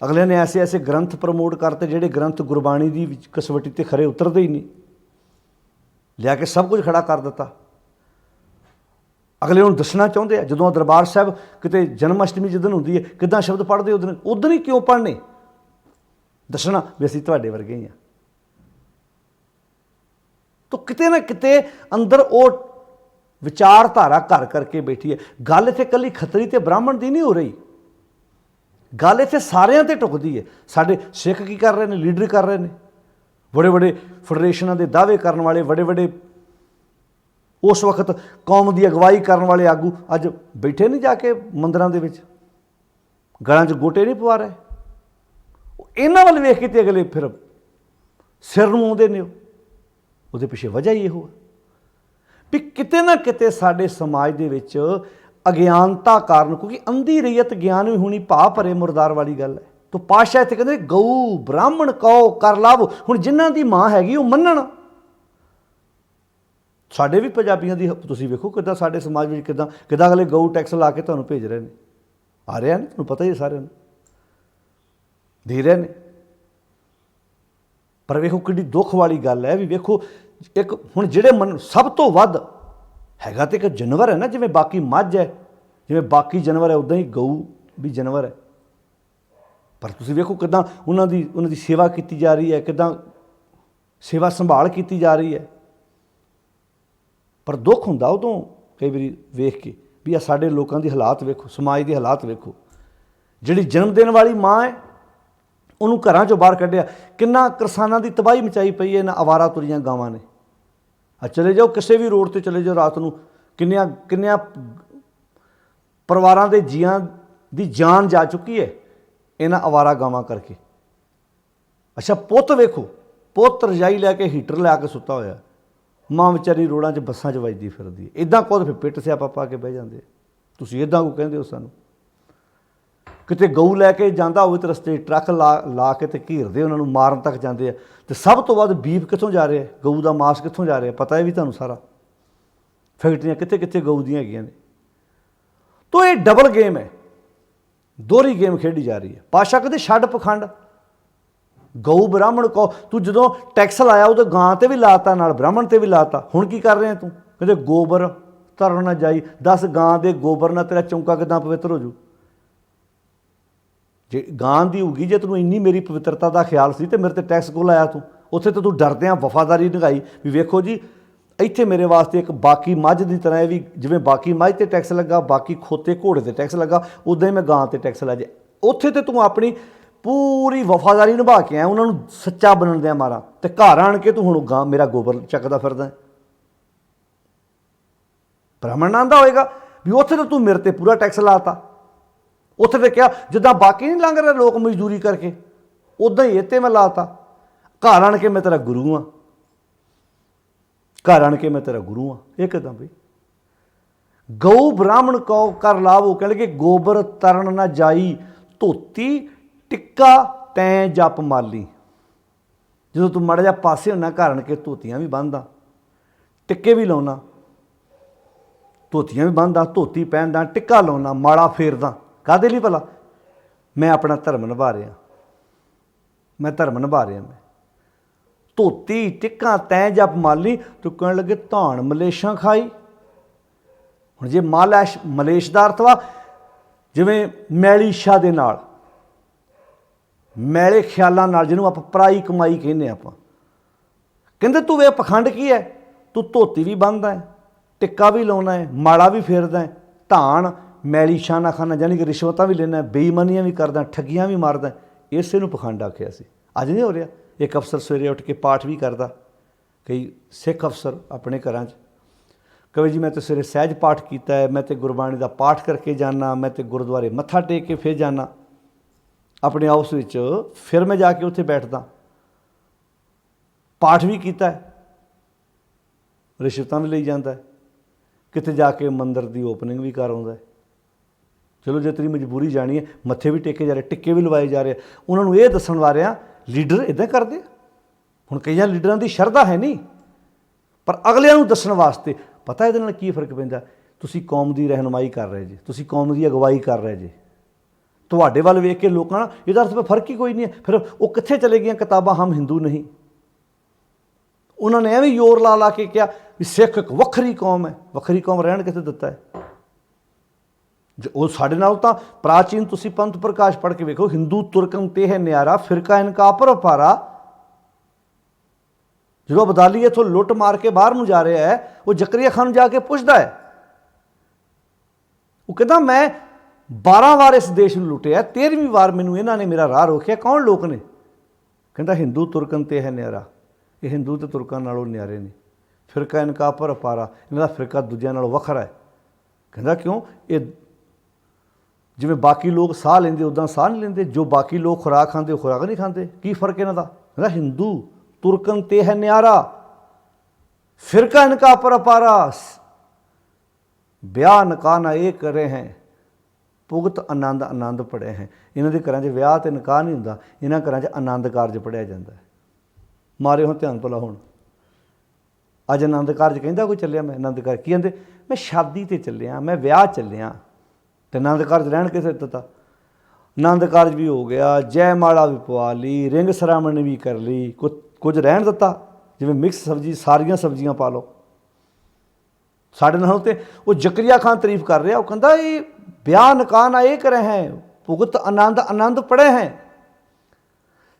ਅਗਲੇ ਨੇ ਐਸੇ ਗ੍ਰੰਥ ਪ੍ਰਮੋਟ ਕਰਤੇ ਜਿਹੜੇ ਗ੍ਰੰਥ ਗੁਰਬਾਣੀ ਦੀ ਕਸਵੱਟੀ 'ਤੇ ਖਰੇ ਉਤਰਦੇ ਹੀ ਨਹੀਂ, ਲਿਆ ਕੇ ਸਭ ਕੁਝ ਖੜਾ ਕਰ ਦਿੱਤਾ। ਅਗਲੇ ਨੂੰ ਦੱਸਣਾ ਚਾਹੁੰਦੇ ਆ, ਜਦੋਂ ਦਰਬਾਰ ਸਾਹਿਬ ਕਿਤੇ ਜਨਮ ਅਸ਼ਟਮੀ ਜਿੱਦਣ ਹੁੰਦੀ ਹੈ, ਕਿੱਦਾਂ ਸ਼ਬਦ ਪੜ੍ਹਦੇ ਉਦੋਂ ਹੀ ਕਿਉਂ ਪੜ੍ਹਨੇ, ਦੱਸਣਾ ਵੀ ਅਸੀਂ ਤੁਹਾਡੇ ਵਰਗੇ ਹੀ ਹਾਂ। ਤਾਂ ਕਿਤੇ ਨਾ ਕਿਤੇ ਅੰਦਰ ਉਹ ਵਿਚਾਰਧਾਰਾ ਘਰ ਕਰਕੇ ਬੈਠੀ ਹੈ। ਗੱਲ ਇੱਥੇ ਇਕੱਲੀ ਖੱਤਰੀ ਤੇ ਬ੍ਰਾਹਮਣ ਦੀ ਨਹੀਂ ਹੋ ਰਹੀ, ਗੱਲ ਇੱਥੇ ਸਾਰਿਆਂ 'ਤੇ ਟੁੱਕਦੀ ਹੈ। ਸਾਡੇ ਸਿੱਖ ਕੀ ਕਰ ਰਹੇ ਨੇ, ਲੀਡਰ ਕਰ ਰਹੇ ਨੇ, ਬੜੇ ਬੜੇ ਫੈਡਰੇਸ਼ਨਾਂ ਦੇ ਦਾਅਵੇ ਕਰਨ ਵਾਲੇ, ਬੜੇ ਬੜੇ ਉਸ ਵਕਤ ਕੌਮ ਦੀ ਅਗਵਾਈ ਕਰਨ ਵਾਲੇ ਆਗੂ ਅੱਜ ਬੈਠੇ ਨਹੀਂ ਜਾ ਕੇ ਮੰਦਰਾਂ ਦੇ ਵਿੱਚ, ਗਲਾਂ 'ਚ ਗੋਟੇ ਨਹੀਂ ਪਵਾ ਰਹੇ। ਇਹਨਾਂ ਵੱਲ ਵੇਖ ਕੇ ਤੇ ਅਗਲੇ ਫਿਰ ਸਿਰ ਨੂੰ ਆਉਂਦੇ ਨੇ। ਉਹਦੇ ਪਿੱਛੇ ਵਜ੍ਹਾ ਹੀ ਇਹੋ ਹੈ ਵੀ ਕਿਤੇ ਨਾ ਕਿਤੇ ਸਾਡੇ ਸਮਾਜ ਦੇ ਵਿੱਚ ਅਗਿਆਨਤਾ ਕਾਰਨ, ਕਿਉਂਕਿ ਅੰਧੀ ਰਈਅਤ ਗਿਆਨ ਵੀ ਹੋਣੀ ਭਾਅ ਭਰੇ ਮੁਰਦਾਰ ਵਾਲੀ ਗੱਲ ਹੈ। ਤਾਂ ਪਾਤਸ਼ਾਹ ਇੱਥੇ ਕਹਿੰਦੇ ਗਊ ਬ੍ਰਾਹਮਣ ਕਹੋ ਕਰ ਲਾਭ। ਹੁਣ ਜਿਨ੍ਹਾਂ ਦੀ ਮਾਂ ਹੈਗੀ ਉਹ ਮੰਨਣ। ਸਾਡੇ ਵੀ ਪੰਜਾਬੀਆਂ ਦੀ ਤੁਸੀਂ ਵੇਖੋ ਕਿੱਦਾਂ ਸਾਡੇ ਸਮਾਜ ਵਿੱਚ ਕਿੱਦਾਂ ਅਗਲੇ ਗਊ ਟੈਕਸ ਲਾ ਕੇ ਤੁਹਾਨੂੰ ਭੇਜ ਰਹੇ ਨੇ, ਆ ਰਿਹਾ ਨੇ, ਤੁਹਾਨੂੰ ਪਤਾ ਹੀ ਸਾਰਿਆਂ ਨੂੰ ਦੇ ਰਹੇ ਨੇ। ਪਰ ਵੇਖੋ ਕਿੰਨੀ ਦੁੱਖ ਵਾਲੀ ਗੱਲ ਹੈ ਵੀ ਵੇਖੋ ਇੱਕ ਹੁਣ ਜਿਹੜੇ ਸਭ ਤੋਂ ਵੱਧ ਹੈਗਾ ਤੇ ਇੱਕ ਜਾਨਵਰ ਹੈ ਨਾ, ਜਿਵੇਂ ਬਾਕੀ ਮੱਝ ਹੈ, ਜਿਵੇਂ ਬਾਕੀ ਜਾਨਵਰ ਹੈ, ਉੱਦਾਂ ਹੀ ਗਊ ਵੀ ਜਾਨਵਰ ਹੈ। ਪਰ ਤੁਸੀਂ ਵੇਖੋ ਕਿੱਦਾਂ ਉਹਨਾਂ ਦੀ ਸੇਵਾ ਕੀਤੀ ਜਾ ਰਹੀ ਹੈ, ਕਿੱਦਾਂ ਸੇਵਾ ਸੰਭਾਲ ਕੀਤੀ ਜਾ ਰਹੀ ਹੈ। ਪਰ ਦੁੱਖ ਹੁੰਦਾ ਉਦੋਂ ਕਈ ਵਾਰੀ ਵੇਖ ਕੇ ਵੀ ਆ ਸਾਡੇ ਲੋਕਾਂ ਦੀ ਹਾਲਾਤ ਵੇਖੋ, ਸਮਾਜ ਦੇ ਹਾਲਾਤ ਵੇਖੋ। ਜਿਹੜੀ ਜਨਮ ਦੇਣ ਵਾਲੀ ਮਾਂ ਹੈ ਉਹਨੂੰ ਘਰਾਂ 'ਚੋਂ ਬਾਹਰ ਕੱਢਿਆ। ਕਿੰਨਾ ਕਿਸਾਨਾਂ ਦੀ ਤਬਾਹੀ ਮਚਾਈ ਪਈ ਹੈ ਇਹਨਾਂ ਅਵਾਰਾ ਤੁਰੀਆਂ ਗਾਵਾਂ ਨੇ। ਚਲੇ ਜਾਓ ਕਿਸੇ ਵੀ ਰੋਡ 'ਤੇ ਚਲੇ ਜਾਓ ਰਾਤ ਨੂੰ, ਕਿੰਨਿਆਂ ਪਰਿਵਾਰਾਂ ਦੇ ਜੀਆਂ ਦੀ ਜਾਨ ਜਾ ਚੁੱਕੀ ਹੈ ਇਹਨਾਂ ਅਵਾਰਾ ਗਾਵਾਂ ਕਰਕੇ। ਅੱਛਾ ਪੁੱਤ ਵੇਖੋ, ਪੁੱਤ ਰਜਾਈ ਲੈ ਕੇ ਹੀਟਰ ਲਿਆ ਕੇ ਸੁੱਤਾ ਹੋਇਆ, ਮਾਂ ਵਿਚਾਰੀ ਰੋਡਾਂ 'ਚ ਬੱਸਾਂ 'ਚ ਵੱਜਦੀ ਫਿਰਦੀ ਹੈ। ਇੱਦਾਂ ਕੁਝ ਫਿਰ ਪਿੱਟ ਸਿਆਪਾ ਪਾ ਕੇ ਬਹਿ ਜਾਂਦੇ। ਤੁਸੀਂ ਇੱਦਾਂ ਕੋ ਕਹਿੰਦੇ ਹੋ ਸਾਨੂੰ। ਕਿਤੇ ਗਊ ਲੈ ਕੇ ਜਾਂਦਾ ਹੋਵੇ ਤਾਂ ਰਸਤੇ ਟਰੱਕ ਲਾ ਕੇ ਤੇ ਘੇਰਦੇ, ਉਹਨਾਂ ਨੂੰ ਮਾਰਨ ਤੱਕ ਜਾਂਦੇ ਆ। ਅਤੇ ਸਭ ਤੋਂ ਵੱਧ ਬੀਫ ਕਿੱਥੋਂ ਜਾ ਰਿਹਾ, ਗਊ ਦਾ ਮਾਸ ਕਿੱਥੋਂ ਜਾ ਰਿਹਾ, ਪਤਾ ਹੈ ਵੀ ਤੁਹਾਨੂੰ ਸਾਰਾ। ਫੈਕਟਰੀਆਂ ਕਿੱਥੇ ਕਿੱਥੇ ਗਊ ਦੀਆਂ ਹੈਗੀਆਂ ਨੇ। ਤੋ ਇਹ ਡਬਲ ਗੇਮ ਹੈ, ਦੋਹਰੀ ਗੇਮ ਖੇਡੀ ਜਾ ਰਹੀ ਹੈ। ਪਾਤਸ਼ਾਹ ਕਹਿੰਦੇ ਛੱਡ ਪਖੰਡ, ਗਊ ਬ੍ਰਾਹਮਣ ਕਹੋ। ਤੂੰ ਜਦੋਂ ਟੈਕਸ ਲਾਇਆ ਉਦੋਂ ਗਾਂ 'ਤੇ ਵੀ ਲਾਤਾ, ਨਾਲ ਬ੍ਰਾਹਮਣ 'ਤੇ ਵੀ ਲਾਤਾ। ਹੁਣ ਕੀ ਕਰ ਰਿਹਾ ਤੂੰ? ਕਹਿੰਦੇ ਗੋਬਰ ਧਰਨ ਨਾ ਜਾਈ। ਦੱਸ ਗਾਂ ਦੇ ਗੋਬਰ ਨਾਲ ਤੇਰਾ ਚੌਂਕਾ ਕਿੱਦਾਂ ਪਵਿੱਤਰ ਹੋ ਜੂ? ਜੇ ਗਾਂ ਦੀ ਹੋਊਗੀ, ਜੇ ਤੈਨੂੰ ਇੰਨੀ ਮੇਰੀ ਪਵਿੱਤਰਤਾ ਦਾ ਖਿਆਲ ਸੀ ਤਾਂ ਮੇਰੇ 'ਤੇ ਟੈਕਸ ਕਿਉਂ ਲਾਇਆ ਤੂੰ? ਉੱਥੇ ਤਾਂ ਤੂੰ ਡਰਦਿਆਂ ਵਫਾਦਾਰੀ ਨਿਭਾਈ ਵੀ ਵੇਖੋ ਜੀ ਇੱਥੇ ਮੇਰੇ ਵਾਸਤੇ ਇੱਕ ਬਾਕੀ ਮੱਝ ਦੀ ਤਰ੍ਹਾਂ, ਇਹ ਵੀ ਜਿਵੇਂ ਬਾਕੀ ਮੱਝ 'ਤੇ ਟੈਕਸ ਲੱਗਾ, ਬਾਕੀ ਖੋਤੇ ਘੋੜੇ 'ਤੇ ਟੈਕਸ ਲੱਗਾ, ਉੱਦਾਂ ਹੀ ਮੈਂ ਗਾਂ 'ਤੇ ਟੈਕਸ ਲਾ ਜੇ। ਉੱਥੇ ਤਾਂ ਤੂੰ ਆਪਣੀ ਪੂਰੀ ਵਫਾਦਾਰੀ ਨਿਭਾ ਕੇ ਆਇਆ, ਉਹਨਾਂ ਨੂੰ ਸੱਚਾ ਬਣਨ ਦਿਆਂ ਮਾਰਾ, ਅਤੇ ਘਰ ਆਣ ਕੇ ਤੂੰ ਹੁਣ ਗਾਂ ਮੇਰਾ ਗੋਬਰ ਚੱਕਦਾ ਫਿਰਦਾ। ਬ੍ਰਾਹਮਣ ਆਂਦਾ ਹੋਏਗਾ ਵੀ ਉੱਥੇ ਤਾਂ ਤੂੰ ਮੇਰੇ 'ਤੇ ਪੂਰਾ ਟੈਕਸ ਲਾਤਾ। ਉੱਥੇ ਤਾਂ ਕਿਹਾ ਜਿੱਦਾਂ ਬਾਕੀ ਨਹੀਂ ਲੰਘ ਰਹੇ ਲੋਕ ਮਜ਼ਦੂਰੀ ਕਰਕੇ, उदां ही इत्ते मैं लाता, घर आण के मैं तेरा गुरु हाँ, घर आण के मैं तेरा गुरु हाँ। ये किदां बई? गऊ ब्राह्मण को कर लावो, कह लगे गोबर तरन ना जाई, धोती टिक्का तैं जप माली। जो तू माड़ा जा पासे होना, घर आण के धोतियां भी बन्हदा, टिक्के भी लाउना, धोतियां भी बन्हदा, धोती पहनदा, टिक्का लाउना, माड़ा फेरदा, काहदे लई भला? मैं अपना धर्म निभा रहा, मैं धर्म निभा रहा। मैं धोती टिक्का तैं जप माली, तो कहण लगे धान मलेशां खाई। हुण जे मलेश दा अर्थ वा जिवें मैली इच्छा दे नाल, मैले ख्यालां नाल, जिहनूं आपां पराई कमाई कहने आपां। कहंदे तू वे पखंड की है, तू धोती भी बन्नदा है, टिक्का भी लाउना है, माड़ा भी फेरदा है, धान मैली इच्छा ना खाना, यानी कि रिश्वतां भी लेना, बेईमानियां भी करदा, ठगियां भी मारदा, इसे नूं पखंड आखिया सी। अज नहीं हो रहा। एक अफसर सवेरे उठ के पाठ भी करदा, कई सिख अफसर अपने घरां 'च कहे जी मैं तो सवेरे सहज पाठ किया है, मैं तो गुरबाणी का पाठ करके जाना, मैं तो गुरुद्वारे मत्था टेक के फिर जाना, अपने हाउस विच फिर मैं जाके उत्थे बैठदा, पाठ भी किया है, रिश्वतां भी लई जांदा है, किते जाके मंदिर की ओपनिंग भी कर आउंदा है। चलो जे तेरी मजबूरी जानी है, मत्थे भी टेके जा रहे, टिक्के भी लवाए जा रहे, उन्होंने ये दस्सण वा रहा लीडर इदां करदे। हुण कई लीडरां दी शरधा है नहीं, पर अगलिਆਂ ਨੂੰ दस्सण वास्ते पता ਇਹਦੇ ਨਾਲ ਕੀ फर्क पैंदा। ਤੁਸੀਂ कौम की रहनुमाई कर रहे जी, ਤੁਸੀਂ कौम की अगवाई कर रहे जी, ਤੁਹਾਡੇ ਵੱਲ ਵੇਖ ਕੇ ਲੋਕਾਂ ਨਾਲ ਇਹਦਾ अर्थ फर्क ही कोई नहीं है। फिर वो कित्थे चले गईਆਂ किताबां हम हिंदू नहीं। उन्होंने एवं जोर ला ला के कहा भी सिख एक वक्री कौम है, वक्री कौम रहन कित्थे दिता है? वो साढ़े नाल तां प्राचीन तुसी पंथ प्रकाश पढ़ के वेखो, हिंदू तुरकम ते है न्यारा, फिरका इनका अपर अपारा। जो अबदाली इथों लुट मार के बाहर नूं जा रहा है, वो जकरिया खान जाके पुछदा है, वो कहता मैं 12 वार इस देश में लुटिया, 13वीं वार मैनू इन्हां ने मेरा राह रोकिया। कौन लोग ने? कहता हिंदू तुरकन ते है न्यारा। ये हिंदू तो तुरकां नालों न्यारे ने। फिरका इनका अपर अपारा, इन्हां दा फिरका दूजिआं नालों वखरा है। कहता क्यों? ये जिवें बाकी लोग साह लेंदे उदां साह नहीं लेंदे, जो बाकी लोग खुराक खांदे खुराक नहीं खांदे। की फर्क इन्हां दा? कहता हिंदू तुरकन ते है न्यारा, फिरका इनका अपर अपारा, ब्याह निकाह ना ये करे हैं, भुगत आनंद आनंद पढ़े हैं। इन्हां दे घरां 'च विआह ते निकाह नहीं हुंदा, इन्हां घरां 'च आनंद कारज पढ़िया जांदा है। मारे हो ध्यान भला हुण अज आनंद कारज कहंदा कोई चलिया, मैं आनंद कारज की कहंदे, मैं शादी ते चलिया, मैं विआह चलिया, ते आनंद कारज रहण किसे दित्ता? आनंद कारज भी हो गया, जयमाला भी पवा ली, रिंग सरामणी भी कर ली, कुछ रहण दित्ता? जिवें मिक्स सब्जी सारियां सब्जियां पा लो। साढ़े नालों ते वो जकरिया खान तारीफ कर रहा, वो कहंदा ये ब्याह निकाह ना ये करे हैं, भुगत आनंद आनंद पड़े हैं,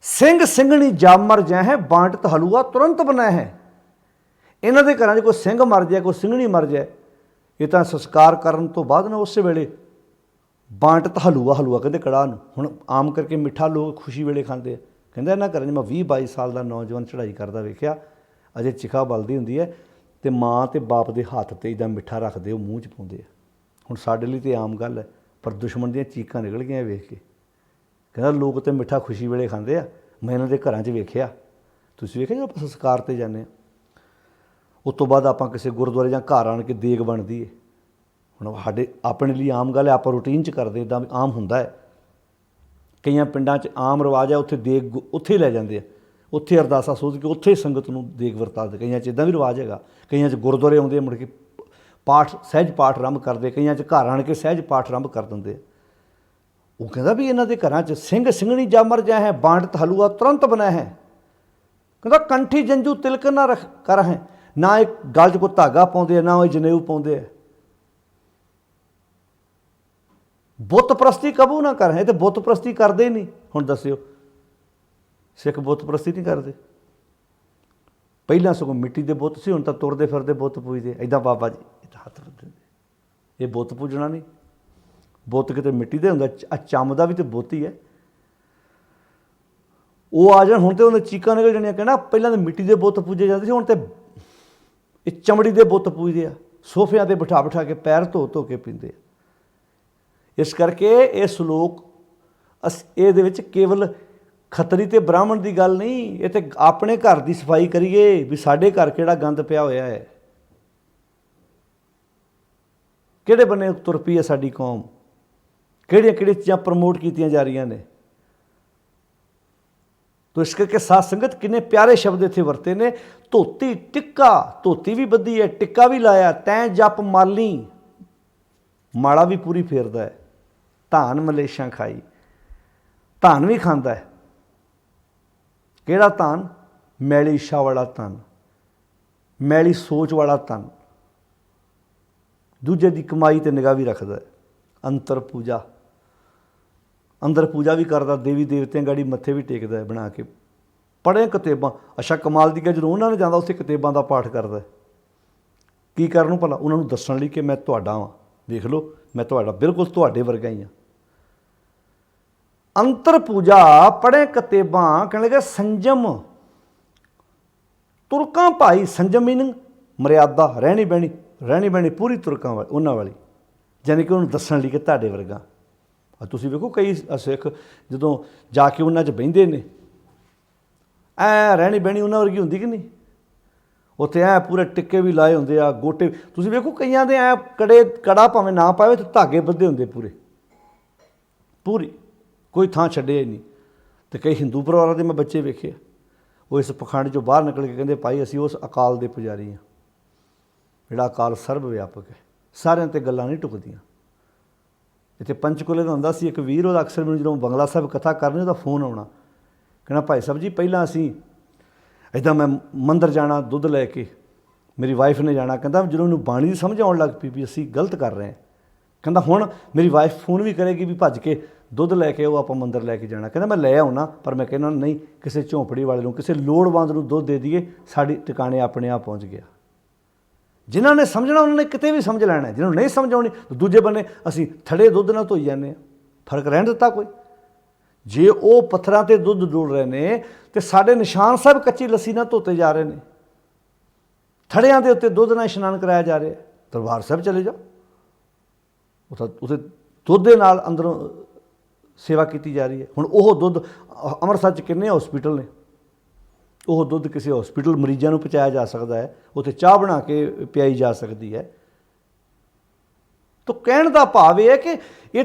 सिंह सिंघणी जामर जै हैं, बांटत हलूआ तुरंत बनाए हैं। इन्हां दे घरां 'च कोई सिंह मर जाए, कोई सिंघणी मर जाए, ये तां संस्कार करन तो बाद ना उस वेले बांटत हलूआ, हलूआ कहते कड़ाह नूं। हुण आम करके मिठा लोग खुशी वेले खांदे। कहंदा इन्हां घरां 'च मैं 20-22 साल का नौजवान चढ़ाई करदा वेखिआ, अजे चिखा बलदी हुंदी है ते माँ ते बाप दे हत्थ ते इदां मिठा रखदे, वो मूँह 'च पाउंदे आ। हुण साडे लई ते आम गल है, पर दुश्मन दीआं चीकां निकल गईआं वेख के। कहंदा लोग तो मिठा खुशी वेले खांदे आ, मैं इन्हां दे घरां 'च वेखिआ। तुसीं वेखिआ जो संस्कार ते जाने उस तो बाद आपां किसी गुरुद्वारे जां घर आण के देग बनदी है। हुण साडे अपने लिए आम गल है, आपां रूटीन च करदे, इदां आम हुंदा है। कईयां पिंडां 'च आम रिवाज है, उत्थे देग उत्थे ही लै जांदे आ, उत्थे अरदासा सोच के उत्थे संगत नूं देग वरता दे। कईयां च इदां भी रिवाज हैगा, कईयां च गुरुद्वारे आउंदे मुड़ के पाठ सहज पाठ आरंभ करदे, कईयां च घर आण के सहज पाठ आरंभ कर दिंदे। वो कहंदा भी इन्हां दे घरां च सिंह सिंघणी जामर जै हैं, बांटत हलूआ तुरंत बनाए हैं। कहंदा कंठी जंजू तिलक ना रख कर हैं, ना एक गल 'च कोई धागा पाउंदे, ना कोई जनेऊ पाउंदे। बुत परस्ती कबू ना कर, तो बुत परस्ती करते ही नहीं। हुण दस्सिओ सिख बुत परस्ती नहीं करते? पहलां सगों मिट्टी के बुत सी, हुण तां तुरदे फिरदे बुत पूजदे। इदां बाबा जी हत्थ दिंदे, ये बुत पूजना नहीं। बुत किते मिट्टी दे हुंदा, चंम दा भी तो बुत ही है। वो आ जाण हुण ते उन्हें चीकां निकल जाणियां, कहना पहलां तो मिट्टी के बुत पूजे जाते सी, हुण ते ये चमड़ी के बुत पूजदे आ, सोफियां ते बिठा बिठा के पैर धो धो के पींदे। इस करके ये सलोक इहदे विच केवल ਖੱਤਰੀ ਤੇ ਬ੍ਰਾਹਮਣ ਦੀ ਗੱਲ ਨਹੀਂ, ਇਹ ਤੇ ਆਪਣੇ ਘਰ ਦੀ ਸਫਾਈ ਕਰੀਏ ਵੀ ਸਾਡੇ ਘਰ ਕਿਹੜਾ ਗੰਦ ਪਿਆ ਹੋਇਆ ਹੈ, ਕਿਹੜੇ ਬੰਨੇ ਤੁਰ ਪਈ ਹੈ ਸਾਡੀ ਕੌਮ, ਕਿਹੜੀਆਂ ਕਿਹੜੀਆਂ ਚੀਜ਼ਾਂ ਪ੍ਰਮੋਟ ਕੀਤੀਆਂ ਜਾ ਰਹੀਆਂ ਨੇ। ਤੋ ਇਸ ਕਰਕੇ ਸਾਧ ਸੰਗਤ ਕਿੰਨੇ ਪਿਆਰੇ ਸ਼ਬਦ ਇੱਥੇ ਵਰਤੇ ਨੇ। ਧੋਤੀ ਟਿੱਕਾ, ਧੋਤੀ ਵੀ ਬੱਧੀ ਹੈ, ਟਿੱਕਾ ਵੀ ਲਾਇਆ, ਤੈਂ ਜਪ ਮਾਲੀ, ਮਾਲਾ ਵੀ ਪੂਰੀ ਫੇਰਦਾ ਹੈ, ਧਾਨ ਮਲੇਸ਼ਾਂ ਖਾਈ, ਧਾਨ ਵੀ ਖਾਂਦਾ ਹੈ। ਕਿਹੜਾ ਧਾਨ? ਮੈਲੀ ਇੱਛਾ ਵਾਲਾ ਧਨ, ਮੈਲੀ ਸੋਚ ਵਾਲਾ ਧਨ, ਦੂਜੇ ਦੀ ਕਮਾਈ ਤੇ ਨਿਗਾਹ ਵੀ ਰੱਖਦਾ ਹੈ। ਅੰਤਰ ਪੂਜਾ, ਅੰਦਰ ਪੂਜਾ ਵੀ ਕਰਦਾ, ਦੇਵੀ ਦੇਵਤਿਆਂ ਗਾੜੀ ਮੱਥੇ ਵੀ ਟੇਕਦਾ ਹੈ ਬਣਾ ਕੇ। ਪੜ੍ਹੇ ਕਿਤਾਬਾਂ, ਅੱਛਾ ਕਮਾਲ ਦੀ ਗੱਲ, ਜਦੋਂ ਉਹਨਾਂ ਨੇ ਜਾਂਦਾ ਉੱਥੇ ਕਿਤਾਬਾਂ ਦਾ ਪਾਠ ਕਰਦਾ। ਕੀ ਕਰਨ ਨੂੰ ਭਲਾ? ਉਹਨਾਂ ਨੂੰ ਦੱਸਣ ਲਈ ਕਿ ਮੈਂ ਤੁਹਾਡਾ ਵਾਂ, ਦੇਖ ਲਓ ਮੈਂ ਤੁਹਾਡਾ ਬਿਲਕੁਲ ਤੁਹਾਡੇ ਵਰਗਾ ਹੀ ਹਾਂ। ਅੰਤਰ ਪੂਜਾ, ਪੜ੍ਹੇ ਕਿਤਾਬਾਂ, ਕਹਿਣ ਲੱਗੇ ਸੰਜਮ, ਤੁਰਕਾਂ ਭਾਈ, ਸੰਜਮ ਮੀਨਿੰਗ ਮਰਿਆਦਾ, ਰਹਿਣੀ ਬਹਿਣੀ ਪੂਰੀ ਤੁਰਕਾਂ ਵਾਲੀ, ਉਹਨਾਂ ਵਾਲੀ, ਯਾਨੀ ਕਿ ਉਹਨੂੰ ਦੱਸਣ ਲਈ ਕਿ ਤੁਹਾਡੇ ਵਰਗਾ। ਤੁਸੀਂ ਵੇਖੋ ਕਈ ਸਿੱਖ ਜਦੋਂ ਜਾ ਕੇ ਉਹਨਾਂ 'ਚ ਬਹਿੰਦੇ ਨੇ, ਐ ਰਹਿਣੀ ਬਹਿਣੀ ਉਹਨਾਂ ਵਰਗੀ ਹੁੰਦੀ ਕਿ ਨਹੀਂ? ਉੱਥੇ ਐ ਪੂਰੇ ਟਿੱਕੇ ਵੀ ਲਾਏ ਹੁੰਦੇ ਆ, ਗੋਟੇ, ਤੁਸੀਂ ਵੇਖੋ ਕਈਆਂ ਦੇ ਐ ਕੜਾ ਭਾਵੇਂ ਨਾ ਪਾਵੇ ਤੇ ਧਾਗੇ ਬੱਧੇ ਹੁੰਦੇ ਪੂਰੀ, ਕੋਈ ਥਾਂ ਛੱਡਿਆ ਹੀ ਨਹੀਂ। ਅਤੇ ਕਈ ਹਿੰਦੂ ਪਰਿਵਾਰਾਂ ਦੇ ਮੈਂ ਬੱਚੇ ਵੇਖੇ, ਉਹ ਇਸ ਪਖੰਡ 'ਚੋਂ ਬਾਹਰ ਨਿਕਲ ਕੇ ਕਹਿੰਦੇ ਭਾਈ ਅਸੀਂ ਉਸ ਅਕਾਲ ਦੇ ਪੁਜਾਰੀ ਹਾਂ, ਜਿਹੜਾ ਅਕਾਲ ਸਰਬ ਵਿਆਪਕ ਹੈ, ਸਾਰਿਆਂ 'ਤੇ ਗੱਲਾਂ ਨਹੀਂ ਟੁਕਦੀਆਂ। ਇੱਥੇ ਪੰਚਕੂਲੇ ਦਾ ਹੁੰਦਾ ਸੀ ਇੱਕ ਵੀਰ, ਉਹਦਾ ਅਕਸਰ ਮੈਨੂੰ ਜਦੋਂ ਬੰਗਲਾ ਸਾਹਿਬ ਕਥਾ ਕਰਨੀ ਉਹਦਾ ਫੋਨ ਆਉਣਾ, ਕਹਿਣਾ ਭਾਈ ਸਾਹਿਬ ਜੀ ਪਹਿਲਾਂ ਅਸੀਂ ਇੱਦਾਂ ਮੈਂ ਮੰਦਰ ਜਾਣਾ ਦੁੱਧ ਲੈ ਕੇ, ਮੇਰੀ ਵਾਈਫ ਨੇ ਜਾਣਾ, ਕਹਿੰਦਾ ਜਦੋਂ ਉਹਨੂੰ ਬਾਣੀ ਦੀ ਸਮਝ ਆਉਣ ਲੱਗ ਪਈ ਵੀ ਅਸੀਂ ਗਲਤ ਕਰ ਰਹੇ ਹਾਂ, ਕਹਿੰਦਾ ਹੁਣ ਮੇਰੀ ਵਾਈਫ ਫੋਨ ਵੀ ਕਰੇਗੀ ਵੀ ਭੱਜ ਕੇ ਦੁੱਧ ਲੈ ਕੇ ਉਹ ਆਪਾਂ ਮੰਦਰ ਲੈ ਕੇ ਜਾਣਾ। ਕਹਿੰਦਾ ਮੈਂ ਲੈ ਆਉਣਾ, ਪਰ ਮੈਂ ਕਹਿੰਦਾ ਨਹੀਂ, ਕਿਸੇ ਝੌਂਪੜੀ ਵਾਲੇ ਨੂੰ, ਕਿਸੇ ਲੋੜਵੰਦ ਨੂੰ ਦੁੱਧ ਦੇ ਦਈਏ, ਸਾਡੀ ਟਿਕਾਣੇ ਆਪਣੇ ਆਪ ਪਹੁੰਚ ਗਿਆ। ਜਿਨ੍ਹਾਂ ਨੇ ਸਮਝਣਾ ਉਹਨਾਂ ਨੇ ਕਿਤੇ ਵੀ ਸਮਝ ਲੈਣਾ, ਜਿਹਨਾਂ ਨੂੰ ਨਹੀਂ ਸਮਝ ਆਉਣੀ ਦੂਜੇ ਬੰਨੇ ਅਸੀਂ ਥੜੇ ਦੁੱਧ ਨਾਲ ਧੋਈ ਜਾਂਦੇ ਹਾਂ। ਫਰਕ ਰਹਿਣ ਦਿੱਤਾ ਕੋਈ? ਜੇ ਉਹ ਪੱਥਰਾਂ 'ਤੇ ਦੁੱਧ ਡੋਲ ਰਹੇ ਨੇ ਤੇ ਸਾਡੇ ਨਿਸ਼ਾਨ ਸਾਹਿਬ ਕੱਚੀ ਲੱਸੀ ਨਾਲ ਧੋਤੇ ਜਾ ਰਹੇ ਨੇ, ਥੜਿਆਂ ਦੇ ਉੱਤੇ ਦੁੱਧ ਨਾਲ ਇਸ਼ਨਾਨ ਕਰਾਇਆ ਜਾ ਰਿਹਾ। ਦਰਬਾਰ ਸਾਹਿਬ ਚਲੇ ਜਾਓ, ਉੱਥੇ ਦੁੱਧ ਦੇ ਨਾਲ ਅੰਦਰੋਂ ਸੇਵਾ ਕੀਤੀ ਜਾ ਰਹੀ ਹੈ। ਹੁਣ ਉਹ ਦੁੱਧ ਅੰਮ੍ਰਿਤਸਰ 'ਚ ਕਿੰਨੇ ਹਸਪੀਟਲ ਨੇ, ਉਹ ਦੁੱਧ ਕਿਸੇ ਹਸਪੀਟਲ ਮਰੀਜ਼ਾਂ ਨੂੰ ਪਹੁੰਚਾਇਆ ਜਾ ਸਕਦਾ ਹੈ, ਉੱਥੇ ਚਾਹ ਬਣਾ ਕੇ ਪਿਆਈ ਜਾ ਸਕਦੀ ਹੈ। ਤਾਂ ਕਹਿਣ ਦਾ ਭਾਵ ਇਹ ਹੈ ਕਿ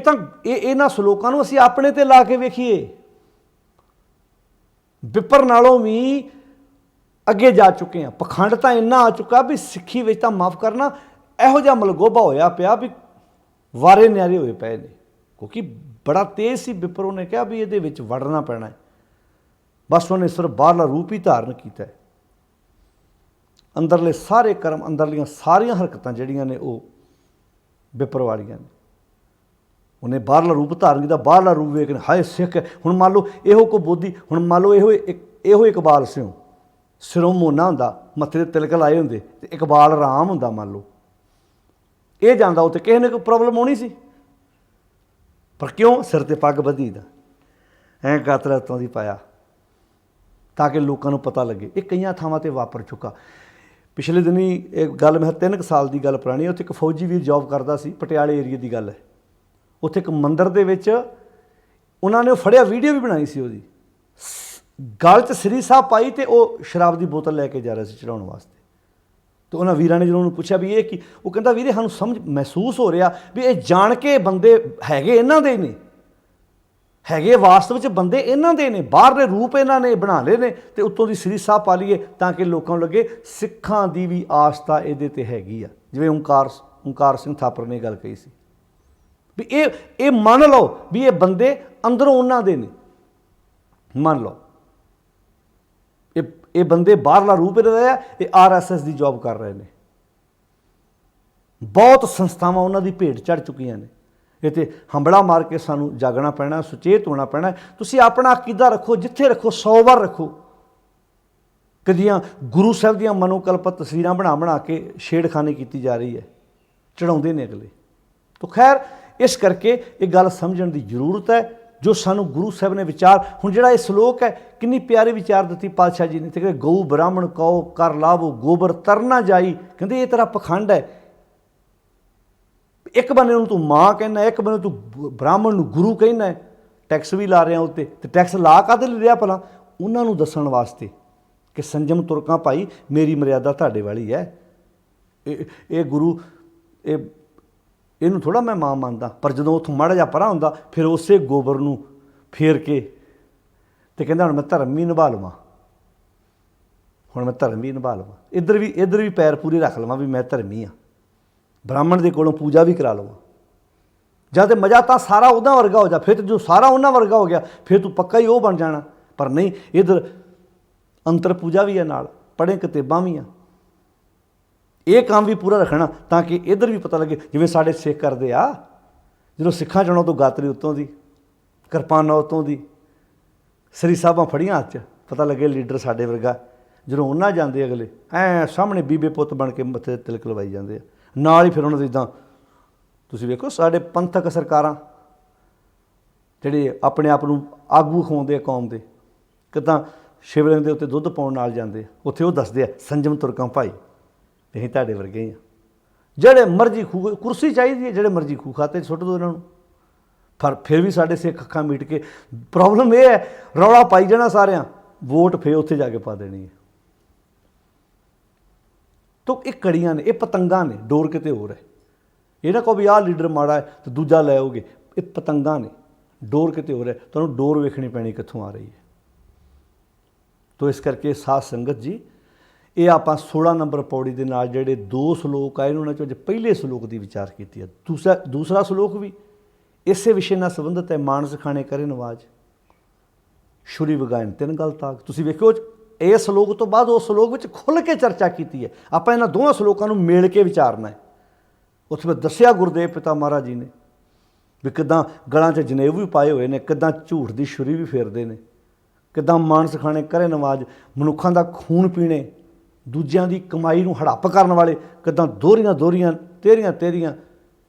ਇਹਨਾਂ ਸਲੋਕਾਂ ਨੂੰ ਅਸੀਂ ਆਪਣੇ 'ਤੇ ਲਾ ਕੇ ਵੇਖੀਏ। ਵਿਪਰ ਨਾਲੋਂ ਵੀ ਅੱਗੇ ਜਾ ਚੁੱਕੇ ਹਾਂ, ਪਖੰਡ ਤਾਂ ਇੰਨਾ ਆ ਚੁੱਕਾ ਵੀ ਸਿੱਖੀ ਵਿੱਚ ਤਾਂ ਮਾਫ ਕਰਨਾ ਇਹੋ ਜਿਹਾ ਮਲਗੋਭਾ ਹੋਇਆ ਪਿਆ ਵੀ ਵਾਰੇ ਨਿਆਰੇ ਹੋਏ ਪਏ ਨੇ, ਕਿਉਂਕਿ ਬੜਾ ਤੇਜ਼ ਸੀ ਵਿਪਰ। ਉਹਨੇ ਕਿਹਾ ਵੀ ਇਹਦੇ ਵਿੱਚ ਵੜਨਾ ਪੈਣਾ ਹੈ, ਬਸ ਉਹਨੇ ਸਿਰਫ ਬਾਹਰਲਾ ਰੂਪ ਹੀ ਧਾਰਨ ਕੀਤਾ। ਅੰਦਰਲੇ ਸਾਰੇ ਕਰਮ, ਅੰਦਰਲੀਆਂ ਸਾਰੀਆਂ ਹਰਕਤਾਂ ਜਿਹੜੀਆਂ ਨੇ ਉਹ ਵਿਪਰ ਵਾਲੀਆਂ ਨੇ। ਉਹਨੇ ਬਾਹਰਲਾ ਰੂਪ ਧਾਰਨ ਕੀਤਾ, ਬਾਹਰਲਾ ਰੂਪ ਵੇਖ ਕੇ ਹਾਏ ਸਿੱਖ। ਹੁਣ ਮੰਨ ਲਓ ਇਹੋ ਕੋ ਬੋਧੀ, ਹੁਣ ਮੰਨ ਲਓ ਇਹੋ ਇਕਬਾਲ ਸਿਉਂ, ਸਿਰੋਂ ਮੋਨਾ ਹੁੰਦਾ, ਮੱਥੇ 'ਤੇ ਤਿਲਕ ਲਾਏ ਹੁੰਦੇ, ਤੇ ਇਕਬਾਲ ਰਾਮ ਹੁੰਦਾ, ਮੰਨ ਲਓ ਇਹ ਜਾਂਦਾ ਉੱਥੇ, ਕਿਸੇ ਨੇ ਕੋਈ ਪ੍ਰੋਬਲਮ ਆਉਣੀ ਸੀ? ਪਰ ਕਿਉਂ? ਸਿਰ 'ਤੇ ਪੱਗ ਬੱਧੀ ਦਾ, ਐਂ ਗਾਤਰਾ ਉੱਤੋਂ ਦੀ ਪਾਇਆ ਤਾਂ ਕਿ ਲੋਕਾਂ ਨੂੰ ਪਤਾ ਲੱਗੇ। ਇਹ ਕਈਆਂ ਥਾਵਾਂ 'ਤੇ ਵਾਪਰ ਚੁੱਕਾ। ਪਿਛਲੇ ਦਿਨੀ ਇਹ ਗੱਲ ਮੈਂ 3 ਸਾਲ ਦੀ ਗੱਲ ਪੁਰਾਣੀ, ਉੱਥੇ ਇੱਕ ਫੌਜੀ ਵੀਰ ਜੌਬ ਕਰਦਾ ਸੀ, ਪਟਿਆਲੇ ਏਰੀਏ ਦੀ ਗੱਲ ਹੈ। ਉੱਥੇ ਇੱਕ ਮੰਦਿਰ ਦੇ ਵਿੱਚ ਉਹਨਾਂ ਨੇ ਉਹ ਫੜਿਆ, ਵੀਡੀਓ ਵੀ ਬਣਾਈ ਸੀ ਉਹਦੀ, ਗਲ 'ਚ ਸ੍ਰੀ ਸਾਹਿਬ ਪਾਈ ਅਤੇ ਉਹ ਸ਼ਰਾਬ ਦੀ ਬੋਤਲ ਲੈ ਕੇ ਜਾ ਰਿਹਾ ਸੀ ਚੜਾਉਣ ਵਾਸਤੇ। ਅਤੇ ਉਹਨਾਂ ਵੀਰਾਂ ਨੇ ਜਦੋਂ ਉਹਨੂੰ ਪੁੱਛਿਆ ਵੀ ਇਹ ਕੀ, ਉਹ ਕਹਿੰਦਾ ਵੀਰੇ ਸਾਨੂੰ ਸਮਝ ਮਹਿਸੂਸ ਹੋ ਰਿਹਾ ਵੀ ਇਹ ਜਾਣ ਕੇ ਬੰਦੇ ਹੈਗੇ ਇਹਨਾਂ ਦੇ ਨੇ, ਹੈਗੇ ਵਾਸਤਵ ਵਿੱਚ ਬੰਦੇ ਇਹਨਾਂ ਦੇ ਨੇ, ਬਾਹਰਲੇ ਰੂਪ ਇਹਨਾਂ ਨੇ ਬਣਾ ਲਏ ਨੇ, ਅਤੇ ਉੱਤੋਂ ਦੀ ਸ੍ਰੀ ਸਾਹਿਬ ਪਾ ਲਈਏ ਤਾਂ ਕਿ ਲੋਕਾਂ ਨੂੰ ਲੱਗੇ ਸਿੱਖਾਂ ਦੀ ਵੀ ਆਸਥਾ ਇਹਦੇ 'ਤੇ ਹੈਗੀ ਆ। ਜਿਵੇਂ ਓਂਕਾਰ ਸਿੰਘ ਥਾਪਰ ਨੇ ਗੱਲ ਕਹੀ ਸੀ ਵੀ ਇਹ ਮੰਨ ਲਓ ਵੀ ਇਹ ਬੰਦੇ ਅੰਦਰੋਂ ਉਹਨਾਂ ਦੇ ਨੇ, ਮੰਨ ਲਓ ਇਹ ਬੰਦੇ ਬਾਹਰਲਾ ਰੂਪ ਇਹਨਾਂ ਦਾ, ਇਹ RSS ਦੀ ਜੌਬ ਕਰ ਰਹੇ ਨੇ, ਬਹੁਤ ਸੰਸਥਾਵਾਂ ਉਹਨਾਂ ਦੀ ਭੇਟ ਚੜ੍ਹ ਚੁੱਕੀਆਂ ਨੇ। ਇਹ 'ਤੇ ਹੰਬੜਾ ਮਾਰ ਕੇ ਸਾਨੂੰ ਜਾਗਣਾ ਪੈਣਾ, ਸੁਚੇਤ ਹੋਣਾ ਪੈਣਾ। ਤੁਸੀਂ ਆਪਣਾ ਅਕੀਦਾ ਰੱਖੋ, ਜਿੱਥੇ ਰੱਖੋ 100 ਵਾਰ ਰੱਖੋ। ਕਦੀਆਂ ਗੁਰੂ ਸਾਹਿਬ ਦੀਆਂ ਮਨੋਕਲਪਤ ਤਸਵੀਰਾਂ ਬਣਾ ਕੇ ਛੇੜਖਾਨੀ ਕੀਤੀ ਜਾ ਰਹੀ ਹੈ, ਚੜ੍ਹਾਉਂਦੇ ਨੇ ਅਗਲੇ। ਤਾਂ ਖੈਰ ਇਸ ਕਰਕੇ ਇਹ ਗੱਲ ਸਮਝਣ ਦੀ ਜ਼ਰੂਰਤ ਹੈ ਜੋ ਸਾਨੂੰ ਗੁਰੂ ਸਾਹਿਬ ਨੇ ਵਿਚਾਰ। ਹੁਣ ਜਿਹੜਾ ਇਹ ਸਲੋਕ ਹੈ, ਕਿੰਨੀ ਪਿਆਰੀ ਵਿਚਾਰ ਦਿੱਤੀ ਪਾਤਸ਼ਾਹ ਜੀ ਨੇ, ਤੇ ਕਹਿੰਦੇ ਗਊ ਬ੍ਰਾਹਮਣ ਕਉ ਕਰ ਲਾਵੋ ਗੋਬਰ ਤਰਨਾ ਜਾਈ। ਕਹਿੰਦੇ ਇਹ ਤੇਰਾ ਪਖੰਡ ਹੈ, ਇੱਕ ਬੰਨੇ ਨੂੰ ਤੂੰ ਮਾਂ ਕਹਿੰਦਾ, ਇੱਕ ਬੰਨੇ ਤੂੰ ਬ੍ਰਾਹਮਣ ਨੂੰ ਗੁਰੂ ਕਹਿੰਦਾ, ਟੈਕਸ ਵੀ ਲਾ ਰਿਹਾ ਉੱਤੇ, ਤੇ ਟੈਕਸ ਲਾ ਕਾਹਦੇ ਲਈ ਰਿਹਾ ਭਲਾ? ਉਹਨਾਂ ਨੂੰ ਦੱਸਣ ਵਾਸਤੇ ਕਿ ਸੰਜਮ ਤੁਰਕਾਂ ਭਾਈ, ਮੇਰੀ ਮਰਿਆਦਾ ਤੁਹਾਡੇ ਵਾਲੀ ਹੈ। ਇਹ ਗੁਰੂ, ਇਹਨੂੰ ਥੋੜ੍ਹਾ ਮੈਂ ਮਾਂ ਮੰਨਦਾ। ਪਰ ਜਦੋਂ ਉੱਥੋਂ ਮਾੜਾ ਜਿਹਾ ਪਰਾਂ ਹੁੰਦਾ, ਫਿਰ ਉਸੇ ਗੋਬਰ ਨੂੰ ਫੇਰ ਕੇ ਤੇ ਕਹਿੰਦਾ ਹੁਣ ਮੈਂ ਧਰਮ ਵੀ ਨਿਭਾ ਲਵਾਂ, ਹੁਣ ਮੈਂ ਧਰਮ ਵੀ ਨਿਭਾ ਲਵਾਂ। ਇੱਧਰ ਵੀ ਪੈਰ ਪੂਰੇ ਰੱਖ ਲਵਾਂ ਵੀ ਮੈਂ ਧਰਮੀ ਹਾਂ, ਬ੍ਰਾਹਮਣ ਦੇ ਕੋਲੋਂ ਪੂਜਾ ਵੀ ਕਰਾ ਲਵਾਂ। ਜਾਂ ਤਾਂ ਮਜ਼ਾ ਤਾਂ ਸਾਰਾ ਉਹਦਾ ਵਰਗਾ ਹੋ ਜਾ, ਫਿਰ ਜੋ ਸਾਰਾ ਉਹਨਾਂ ਵਰਗਾ ਹੋ ਗਿਆ ਫਿਰ ਤੂੰ ਪੱਕਾ ਹੀ ਉਹ ਬਣ ਜਾਣਾ। ਪਰ ਨਹੀਂ, ਇੱਧਰ ਅੰਤਰ ਪੂਜਾ ਵੀ ਹੈ, ਨਾਲ ਪੜ੍ਹੇ ਕਿਤਾਬਾਂ ਵੀ ਆ। ਇਹ ਕੰਮ ਵੀ ਪੂਰਾ ਰੱਖਣਾ ਤਾਂ ਕਿ ਇੱਧਰ ਵੀ ਪਤਾ ਲੱਗੇ। ਜਿਵੇਂ ਸਾਡੇ ਸਿੱਖ ਕਰਦੇ ਆ, ਜਦੋਂ ਸਿੱਖਾਂ ਚੋਣੋਂ ਤੋਂ ਗਾਤਰੀ ਉੱਤੋਂ ਦੀ, ਕਿਰਪਾਨਾਂ ਉੱਤੋਂ ਦੀ, ਸਰੀ ਸਾਹਿਬਾਂ ਫੜੀਆਂ ਹੱਥ 'ਚ, ਪਤਾ ਲੱਗੇ ਲੀਡਰ ਸਾਡੇ ਵਰਗਾ। ਜਦੋਂ ਉਹਨਾਂ ਜਾਂਦੇ ਅਗਲੇ ਐਂ ਸਾਹਮਣੇ ਬੀਬੇ ਪੁੱਤ ਬਣ ਕੇ ਮੱਥੇ ਤਿਲਕ ਲਵਾਈ ਜਾਂਦੇ ਆ, ਨਾਲ ਹੀ ਫਿਰ ਉਹਨਾਂ ਦੇ ਇੱਦਾਂ। ਤੁਸੀਂ ਵੇਖੋ ਸਾਡੇ ਪੰਥਕ ਸਰਕਾਰਾਂ ਜਿਹੜੇ ਆਪਣੇ ਆਪ ਨੂੰ ਆਗੂ ਖਵਾਉਂਦੇ ਆ ਕੌਮ ਦੇ, ਕਿੱਦਾਂ ਸ਼ਿਵਲਿੰਗ ਦੇ ਉੱਤੇ ਦੁੱਧ ਪਾਉਣ ਨਾਲ ਜਾਂਦੇ ਆ। ਉੱਥੇ ਉਹ ਦੱਸਦੇ ਆ ਸੰਜਮ ਤੁਰਕਾਂ ਭਾਈ, ਅਸੀਂ ਤੁਹਾਡੇ ਵਰਗੇ ਹੀ ਆ। ਜਿਹੜੇ ਮਰਜ਼ੀ ਕੁਰਸੀ ਚਾਹੀਦੀ ਹੈ, ਜਿਹੜੇ ਮਰਜ਼ੀ ਖੂਹ ਖਾਤੇ ਸੁੱਟ ਦਿਓ ਇਹਨਾਂ ਨੂੰ। ਪਰ ਫਿਰ ਵੀ ਸਾਡੇ ਸਿੱਖ ਅੱਖਾਂ ਮੀਟ ਕੇ, ਪ੍ਰੋਬਲਮ ਇਹ ਹੈ ਰੌਲਾ ਪਾਈ ਜਾਣਾ ਸਾਰਿਆਂ, ਵੋਟ ਫਿਰ ਉੱਥੇ ਜਾ ਕੇ ਪਾ ਦੇਣੀ ਹੈ। ਤੋ ਇਹ ਕੜੀਆਂ ਨੇ, ਇਹ ਪਤੰਗਾਂ ਨੇ, ਡੋਰ ਕਿਤੇ ਹੋਰ ਹੈ। ਇਹ ਨਾ ਕਹੋ ਵੀ ਆਹ ਲੀਡਰ ਮਾੜਾ ਹੈ ਤੇ ਦੂਜਾ ਲੈ ਆਓਗੇ, ਇਹ ਪਤੰਗਾਂ ਨੇ, ਡੋਰ ਕਿਤੇ ਹੋਰ ਹੈ। ਤੁਹਾਨੂੰ ਡੋਰ ਵੇਖਣੀ ਪੈਣੀ ਕਿੱਥੋਂ ਆ ਰਹੀ ਹੈ। ਤੋ ਇਸ ਕਰਕੇ ਸਾਧ ਸੰਗਤ ਜੀ, ਇਹ ਆਪਾਂ 16 ਨੰਬਰ ਪੌੜੀ ਦੇ ਨਾਲ ਜਿਹੜੇ 2 ਸਲੋਕ ਆਏ ਉਹਨਾਂ 'ਚੋਂ ਅੱਜ ਪਹਿਲੇ ਸਲੋਕ ਦੀ ਵਿਚਾਰ ਕੀਤੀ ਹੈ। ਦੂਸਰਾ ਸਲੋਕ ਵੀ ਇਸੇ ਵਿਸ਼ੇ ਨਾਲ ਸੰਬੰਧਿਤ ਹੈ। ਮਾਨਸ ਖਾਣੇ ਕਰੇ ਨਵਾਜ, ਛੁਰੀ ਵਗਾਇਨ ਤਿੰਨ ਗਲ ਤਾਕ। ਤੁਸੀਂ ਵੇਖਿਓ ਇਹ ਸਲੋਕ ਤੋਂ ਬਾਅਦ ਉਸ ਸਲੋਕ ਵਿੱਚ ਖੁੱਲ੍ਹ ਕੇ ਚਰਚਾ ਕੀਤੀ ਹੈ। ਆਪਾਂ ਇਹਨਾਂ ਦੋਵਾਂ ਸਲੋਕਾਂ ਨੂੰ ਮੇਲ ਕੇ ਵਿਚਾਰਨਾ ਹੈ। ਉੱਥੇ ਮੈਂ ਦੱਸਿਆ ਗੁਰਦੇਵ ਪਿਤਾ ਮਹਾਰਾਜ ਜੀ ਨੇ ਵੀ ਕਿੱਦਾਂ ਗਲਾਂ 'ਚ ਜਨੇਊ ਵੀ ਪਾਏ ਹੋਏ ਨੇ, ਕਿੱਦਾਂ ਝੂਠ ਦੀ ਛੁਰੀ ਵੀ ਫੇਰਦੇ ਨੇ, ਕਿੱਦਾਂ ਮਾਨਸ ਖਾਣੇ ਕਰੇ ਨਵਾਜ, ਮਨੁੱਖਾਂ ਦਾ ਖੂਨ ਪੀਣੇ, ਦੂਜਿਆਂ ਦੀ ਕਮਾਈ ਨੂੰ ਹੜੱਪ ਕਰਨ ਵਾਲੇ, ਕਿੱਦਾਂ ਦੋਹਰੀਆਂ ਤੇਰੀਆਂ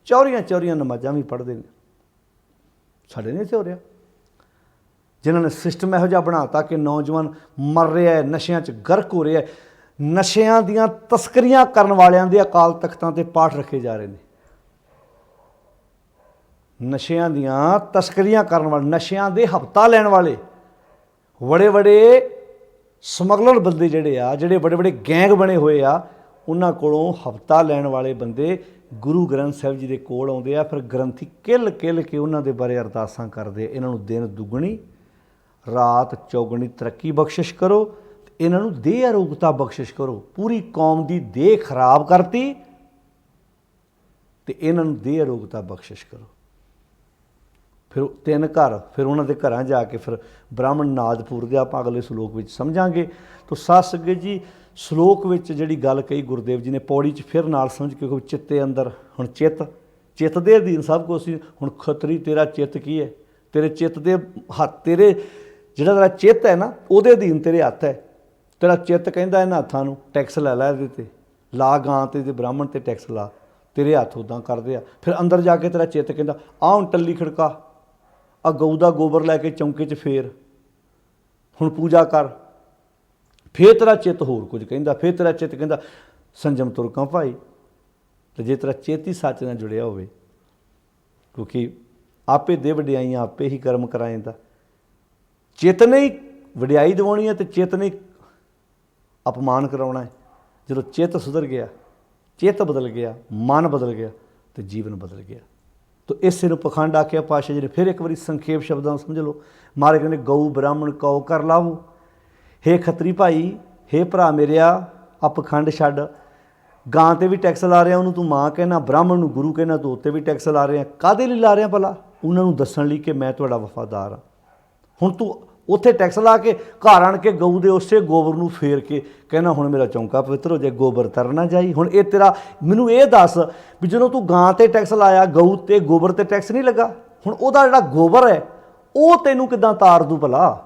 ਚੌਰੀਆਂ ਨਮਾਜ਼ਾਂ ਵੀ ਪੜ੍ਹਦੇ ਨੇ। ਸਾਡੇ ਨਹੀਂ ਇੱਥੇ ਹੋ ਰਿਹਾ। ਜਿਨ੍ਹਾਂ ਨੇ ਸਿਸਟਮ ਇਹੋ ਜਿਹਾ ਬਣਾਤਾ ਕਿ ਨੌਜਵਾਨ ਮਰ ਰਿਹਾ, ਨਸ਼ਿਆਂ 'ਚ ਗਰਕ ਹੋ ਰਿਹਾ, ਨਸ਼ਿਆਂ ਦੀਆਂ ਤਸਕਰੀਆਂ ਕਰਨ ਵਾਲਿਆਂ ਦੇ ਅਕਾਲ ਤਖਤਾਂ 'ਤੇ ਪਾਠ ਰੱਖੇ ਜਾ ਰਹੇ ਨੇ। ਨਸ਼ਿਆਂ ਦੀਆਂ ਤਸਕਰੀਆਂ ਕਰਨ ਵਾਲੇ, ਨਸ਼ਿਆਂ ਦੇ ਹਫ਼ਤਾ ਲੈਣ ਵਾਲੇ ਬੜੇ ਸਮਗਲਰ ਬੰਦੇ ਜਿਹੜੇ ਆ, ਜਿਹੜੇ ਬੜੇ ਗੈਂਗ ਬਣੇ ਹੋਏ ਆ, ਉਹਨਾਂ ਕੋਲੋਂ ਹਫ਼ਤਾ ਲੈਣ ਵਾਲੇ ਬੰਦੇ ਗੁਰੂ ਗ੍ਰੰਥ ਸਾਹਿਬ ਜੀ ਦੇ ਕੋਲ ਆਉਂਦੇ ਆ। ਫਿਰ ਗ੍ਰੰਥੀ ਕਿੱਲ ਕੇ ਉਹਨਾਂ ਦੇ ਬਾਰੇ ਅਰਦਾਸਾਂ ਕਰਦੇ ਆ, ਇਹਨਾਂ ਨੂੰ ਦਿਨ ਦੁੱਗਣੀ ਰਾਤ ਚੌਗਣੀ ਤਰੱਕੀ ਬਖਸ਼ਿਸ਼ ਕਰੋ, ਇਹਨਾਂ ਨੂੰ ਦੇਹ ਅਰੋਗਤਾ ਬਖਸ਼ਿਸ਼ ਕਰੋ। ਪੂਰੀ ਕੌਮ ਦੀ ਦੇਹ ਖਰਾਬ ਕਰਤੀ ਤੇ ਇਹਨਾਂ ਨੂੰ ਦੇਹ ਅਰੋਗਤਾ ਬਖਸ਼ਿਸ਼ ਕਰੋ। ਫਿਰ 3 ਘਰ, ਫਿਰ ਉਹਨਾਂ ਦੇ ਘਰਾਂ ਜਾ ਕੇ ਫਿਰ ਬ੍ਰਾਹਮਣ ਨਾਦਪੁਰ ਦੇ ਆਪਾਂ ਅਗਲੇ ਸਲੋਕ ਵਿੱਚ ਸਮਝਾਂਗੇ। ਤਾਂ ਸਾਧ ਸੰਗਤ ਜੀ, ਸਲੋਕ ਵਿੱਚ ਜਿਹੜੀ ਗੱਲ ਕਹੀ ਗੁਰਦੇਵ ਜੀ ਨੇ ਪੌੜੀ 'ਚ ਫਿਰ ਨਾਲ ਸਮਝ ਕੇ, ਕੋਈ ਚਿੱਤੇ ਅੰਦਰ, ਹੁਣ ਚਿੱਤ ਦੇ ਅਧੀਨ ਸਭ ਕੁਛ ਸੀ। ਹੁਣ ਖੱਤਰੀ ਤੇਰਾ ਚਿੱਤ ਕੀ ਹੈ? ਤੇਰੇ ਚਿੱਤ ਦੇ ਹੱਥ, ਤੇਰੇ ਜਿਹੜਾ ਤੇਰਾ ਚਿੱਤ ਹੈ ਨਾ, ਉਹਦੇ ਅਧੀਨ ਤੇਰੇ ਹੱਥ ਹੈ। ਤੇਰਾ ਚਿੱਤ ਕਹਿੰਦਾ ਇਹਨਾਂ ਹੱਥਾਂ ਨੂੰ ਟੈਕਸ ਲੈ ਇਹਦੇ 'ਤੇ ਲਾ, ਗਾਂ 'ਤੇ ਬ੍ਰਾਹਮਣ 'ਤੇ ਟੈਕਸ ਲਾ, ਤੇਰੇ ਹੱਥ ਉੱਦਾਂ ਕਰਦੇ ਆ। ਫਿਰ ਅੰਦਰ ਜਾ ਕੇ ਤੇਰਾ ਚਿੱਤ ਕਹਿੰਦਾ ਆਹ ਹੁਣ ਟੱਲੀ ਖੜਕਾ, ਆ ਗਊ ਦਾ ਗੋਬਰ ਲੈ ਕੇ ਚੌਂਕੇ 'ਚ ਫੇਰ, ਹੁਣ ਪੂਜਾ ਕਰ। ਫਿਰ ਤੇਰਾ ਚਿੱਤ ਹੋਰ ਕੁਝ ਕਹਿੰਦਾ, ਫਿਰ ਤੇਰਾ ਚਿੱਤ ਕਹਿੰਦਾ ਸੰਜਮ ਤੁਰਕਾਂ ਭਾਈ। ਅਤੇ ਜੇ ਤੇਰਾ ਚਿੱਤ ਹੀ ਸੱਚ ਨਾਲ ਜੁੜਿਆ ਹੋਵੇ, ਕਿਉਂਕਿ ਆਪੇ ਦੇ ਵਡਿਆਈਆਂ ਆਪੇ ਹੀ ਕਰਮ ਕਰਾਏਂਦਾ। ਚਿੱਤ ਨੇ ਹੀ ਵਡਿਆਈ ਦਿਵਾਉਣੀ ਹੈ ਅਤੇ ਚਿੱਤ ਨੇ ਅਪਮਾਨ ਕਰਾਉਣਾ ਹੈ। ਜਦੋਂ ਚਿੱਤ ਸੁਧਰ ਗਿਆ, ਚਿੱਤ ਬਦਲ ਗਿਆ, ਮਨ ਬਦਲ ਗਿਆ ਅਤੇ ਜੀਵਨ ਬਦਲ ਗਿਆ। ਤਾਂ ਇਸੇ ਨੂੰ ਪਖੰਡ ਆਖਿਆ ਪਾਤਸ਼ਾਹ ਜੀ ਨੇ। ਫਿਰ ਇੱਕ ਵਾਰੀ ਸੰਖੇਪ ਸ਼ਬਦਾਂ ਸਮਝ ਲਓ। ਮਹਾਰਾਜ ਕਹਿੰਦੇ ਗਊ ਬ੍ਰਾਹਮਣ ਕਉ ਕਰ ਲਾਵੋ, ਹੇ ਖੱਤਰੀ ਭਾਈ, ਹੇ ਭਰਾ ਮੇਰਿਆ, ਆ ਪਖੰਡ ਛੱਡ। ਗਾਂ 'ਤੇ ਵੀ ਟੈਕਸ ਲਾ ਰਿਹਾ, ਉਹਨੂੰ ਤੂੰ ਮਾਂ ਕਹਿਣਾ, ਬ੍ਰਾਹਮਣ ਨੂੰ ਗੁਰੂ ਕਹਿਣਾ, ਤੂੰ ਉੱਤੇ ਵੀ ਟੈਕਸ ਲਾ ਰਿਹਾ। ਕਾਹਦੇ ਲਈ ਲਾ ਰਿਹਾ ਭਲਾ? ਉਹਨਾਂ ਨੂੰ ਦੱਸਣ ਲਈ ਕਿ ਮੈਂ ਤੁਹਾਡਾ ਵਫਾਦਾਰ ਹਾਂ। ਹੁਣ ਤੂੰ ਉੱਥੇ ਟੈਕਸ ਲਾ ਕੇ ਘਰ ਆਣ ਕੇ ਗਊ ਦੇ ਉਸੇ ਗੋਬਰ ਨੂੰ ਫੇਰ ਕੇ ਕਹਿਣਾ ਹੁਣ ਮੇਰਾ ਚੌਂਕਾ ਪਵਿੱਤਰ ਹੋ ਜਾਏ, ਗੋਬਰ ਤਰਨਾ ਜਾਈ। ਹੁਣ ਇਹ ਤੇਰਾ, ਮੈਨੂੰ ਇਹ ਦੱਸ ਵੀ ਜਦੋਂ ਤੂੰ ਗਾਂ 'ਤੇ ਟੈਕਸ ਲਾਇਆ, ਗਊ 'ਤੇ ਗੋਬਰ 'ਤੇ ਟੈਕਸ ਨਹੀਂ ਲੱਗਾ, ਹੁਣ ਉਹਦਾ ਜਿਹੜਾ ਗੋਬਰ ਹੈ ਉਹ ਤੈਨੂੰ ਕਿੱਦਾਂ ਤਾਰ ਦੂ ਭਲਾ?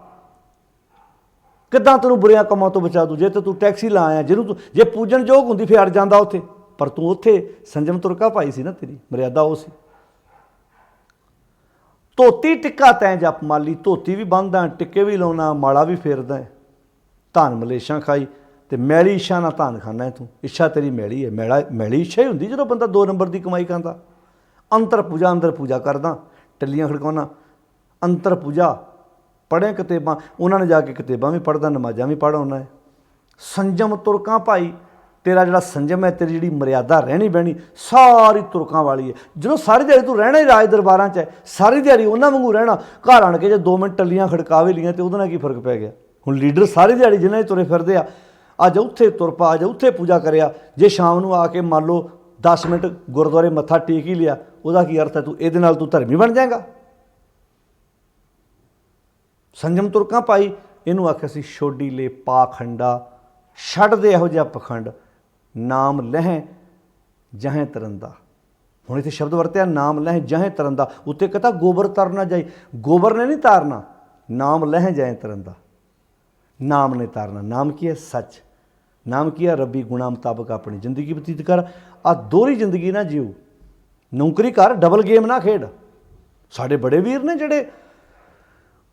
ਕਿੱਦਾਂ ਤੈਨੂੰ ਬੁਰਿਆਂ ਕੰਮਾਂ ਤੋਂ ਬਚਾ ਦੂ? ਜੇ ਤੇ ਤੂੰ ਟੈਕਸ ਹੀ ਲਾਇਆ, ਜਿਹਨੂੰ ਤੂੰ ਜੇ ਪੂਜਣ ਯੋਗ ਹੁੰਦੀ ਫਿਰ ਅੜ ਜਾਂਦਾ ਉੱਥੇ। ਪਰ ਤੂੰ ਉੱਥੇ ਸੰਜਮ ਤੁਰਕਾ ਭਾਈ ਸੀ ਨਾ, ਤੇਰੀ ਮਰਿਆਦਾ ਉਹ ਸੀ। ਧੋਤੀ ਟਿੱਕਾ ਤੈਂ ਜਪ ਮਾਲੀ, ਧੋਤੀ ਵੀ ਬੰਨ੍ਹਦਾ, ਟਿੱਕੇ ਵੀ ਲਾਉਣਾ, ਮਾਲਾ ਵੀ ਫੇਰਦਾ, ਧਨ ਮਲੇਸ਼ਾਂ ਖਾਈ ਅਤੇ ਮੈਲੀ ਇੱਛਾ ਨਾਲ ਧਨ ਖਾਨਾ ਤੂੰ। ਇੱਛਾ ਤੇਰੀ ਮੈਲੀ ਹੈ। ਮੈਲੀ ਇੱਛਾ ਹੀ ਹੁੰਦੀ ਜਦੋਂ ਬੰਦਾ 2 ਨੰਬਰ ਦੀ ਕਮਾਈ ਖਾਂਦਾ। ਅੰਦਰ ਪੂਜਾ ਕਰਦਾ, ਟੱਲੀਆਂ ਖੜਕਾਉਣਾ, ਅੰਤਰ ਪੂਜਾ, ਪੜ੍ਹੇ ਕਿਤਾਬਾਂ, ਉਹਨਾਂ ਨੇ ਜਾ ਕੇ ਕਿਤਾਬਾਂ ਵੀ ਪੜ੍ਹਦਾ, ਨਮਾਜ਼ਾਂ ਵੀ ਪੜ੍ਹ ਆਉਣਾ ਹੈ। ਸੰਜਮ ਤੁਰਕਾਂ ਭਾਈ, ਤੇਰਾ ਜਿਹੜਾ ਸੰਜਮ ਹੈ, ਤੇਰੀ ਜਿਹੜੀ ਮਰਿਆਦਾ ਰਹਿਣੀ ਬਹਿਣੀ ਸਾਰੀ ਤੁਰਕਾਂ ਵਾਲੀ ਹੈ। ਜਦੋਂ ਸਾਰੀ ਦਿਹਾੜੀ ਤੂੰ ਰਹਿਣਾ ਹੀ ਰਾਜ ਦਰਬਾਰਾਂ 'ਚ ਹੈ, ਸਾਰੀ ਦਿਹਾੜੀ ਉਹਨਾਂ ਵਾਂਗੂ ਰਹਿਣਾ, ਘਰ ਆਣ ਕੇ ਜੇ 2 ਮਿੰਟ ਟੱਲੀਆਂ ਖੜਕਾਵੇ ਲੀਆਂ ਤੇ ਉਹਦੇ ਨਾਲ ਕੀ ਫਰਕ ਪੈ ਗਿਆ। ਹੁਣ ਲੀਡਰ ਸਾਰੀ ਦਿਹਾੜੀ ਜਿਹਨਾਂ 'ਚ ਤੁਰੇ ਫਿਰਦੇ ਆ, ਅੱਜ ਉੱਥੇ ਤੁਰ ਪਾ, ਅੱਜ ਉੱਥੇ ਪੂਜਾ ਕਰਿਆ, ਜੇ ਸ਼ਾਮ ਨੂੰ ਆ ਕੇ ਮੰਨ ਲਓ 10 ਮਿੰਟ ਗੁਰਦੁਆਰੇ ਮੱਥਾ ਟੇਕ ਹੀ ਲਿਆ, ਉਹਦਾ ਕੀ ਅਰਥ ਹੈ? ਤੂੰ ਇਹਦੇ ਨਾਲ ਤੂੰ ਧਰਮੀ ਬਣ ਜਾਏਗਾ। ਸੰਜਮ ਤੁਰਕਾਂ ਭਾਈ, ਇਹਨੂੰ ਆਖਿਆ ਸੀ ਛੋਡੀ ਲੈ ਪਾਖੰਡਾ, ਛੱਡ ਦੇ ਇਹੋ ਜਿਹਾ ਪਖੰਡ, ਨਾਮ ਲਹਿ ਜਹੇ ਤਰੰਦਾ। ਹੁਣ ਇੱਥੇ ਸ਼ਬਦ ਵਰਤਿਆ ਨਾਮ ਲਹਿ ਜਹੇ ਤਰੰਦਾ, ਉੱਤੇ ਕਹਤਾ ਗੋਬਰ ਤਰਨਾ ਜਾਈ, ਗੋਬਰ ਨੇ ਨਹੀਂ ਤਾਰਨਾ, ਨਾਮ ਲਹਿ ਜਹੇ ਤਰੰਦਾ, ਨਾਮ ਨੇ ਤਾਰਨਾ। ਨਾਮ ਕੀ ਹੈ? ਸੱਚ। ਨਾਮ ਕੀ ਹੈ? ਰੱਬੀ ਗੁਣਾ ਮੁਤਾਬਕ ਆਪਣੀ ਜ਼ਿੰਦਗੀ ਬਤੀਤ ਕਰ। ਆ ਦੋਹਰੀ ਜ਼ਿੰਦਗੀ ਨਾ ਜਿਓ, ਨੌਕਰੀ ਕਰ, ਡਬਲ ਗੇਮ ਨਾ ਖੇਡ। ਸਾਡੇ ਬੜੇ ਵੀਰ ਨੇ ਜਿਹੜੇ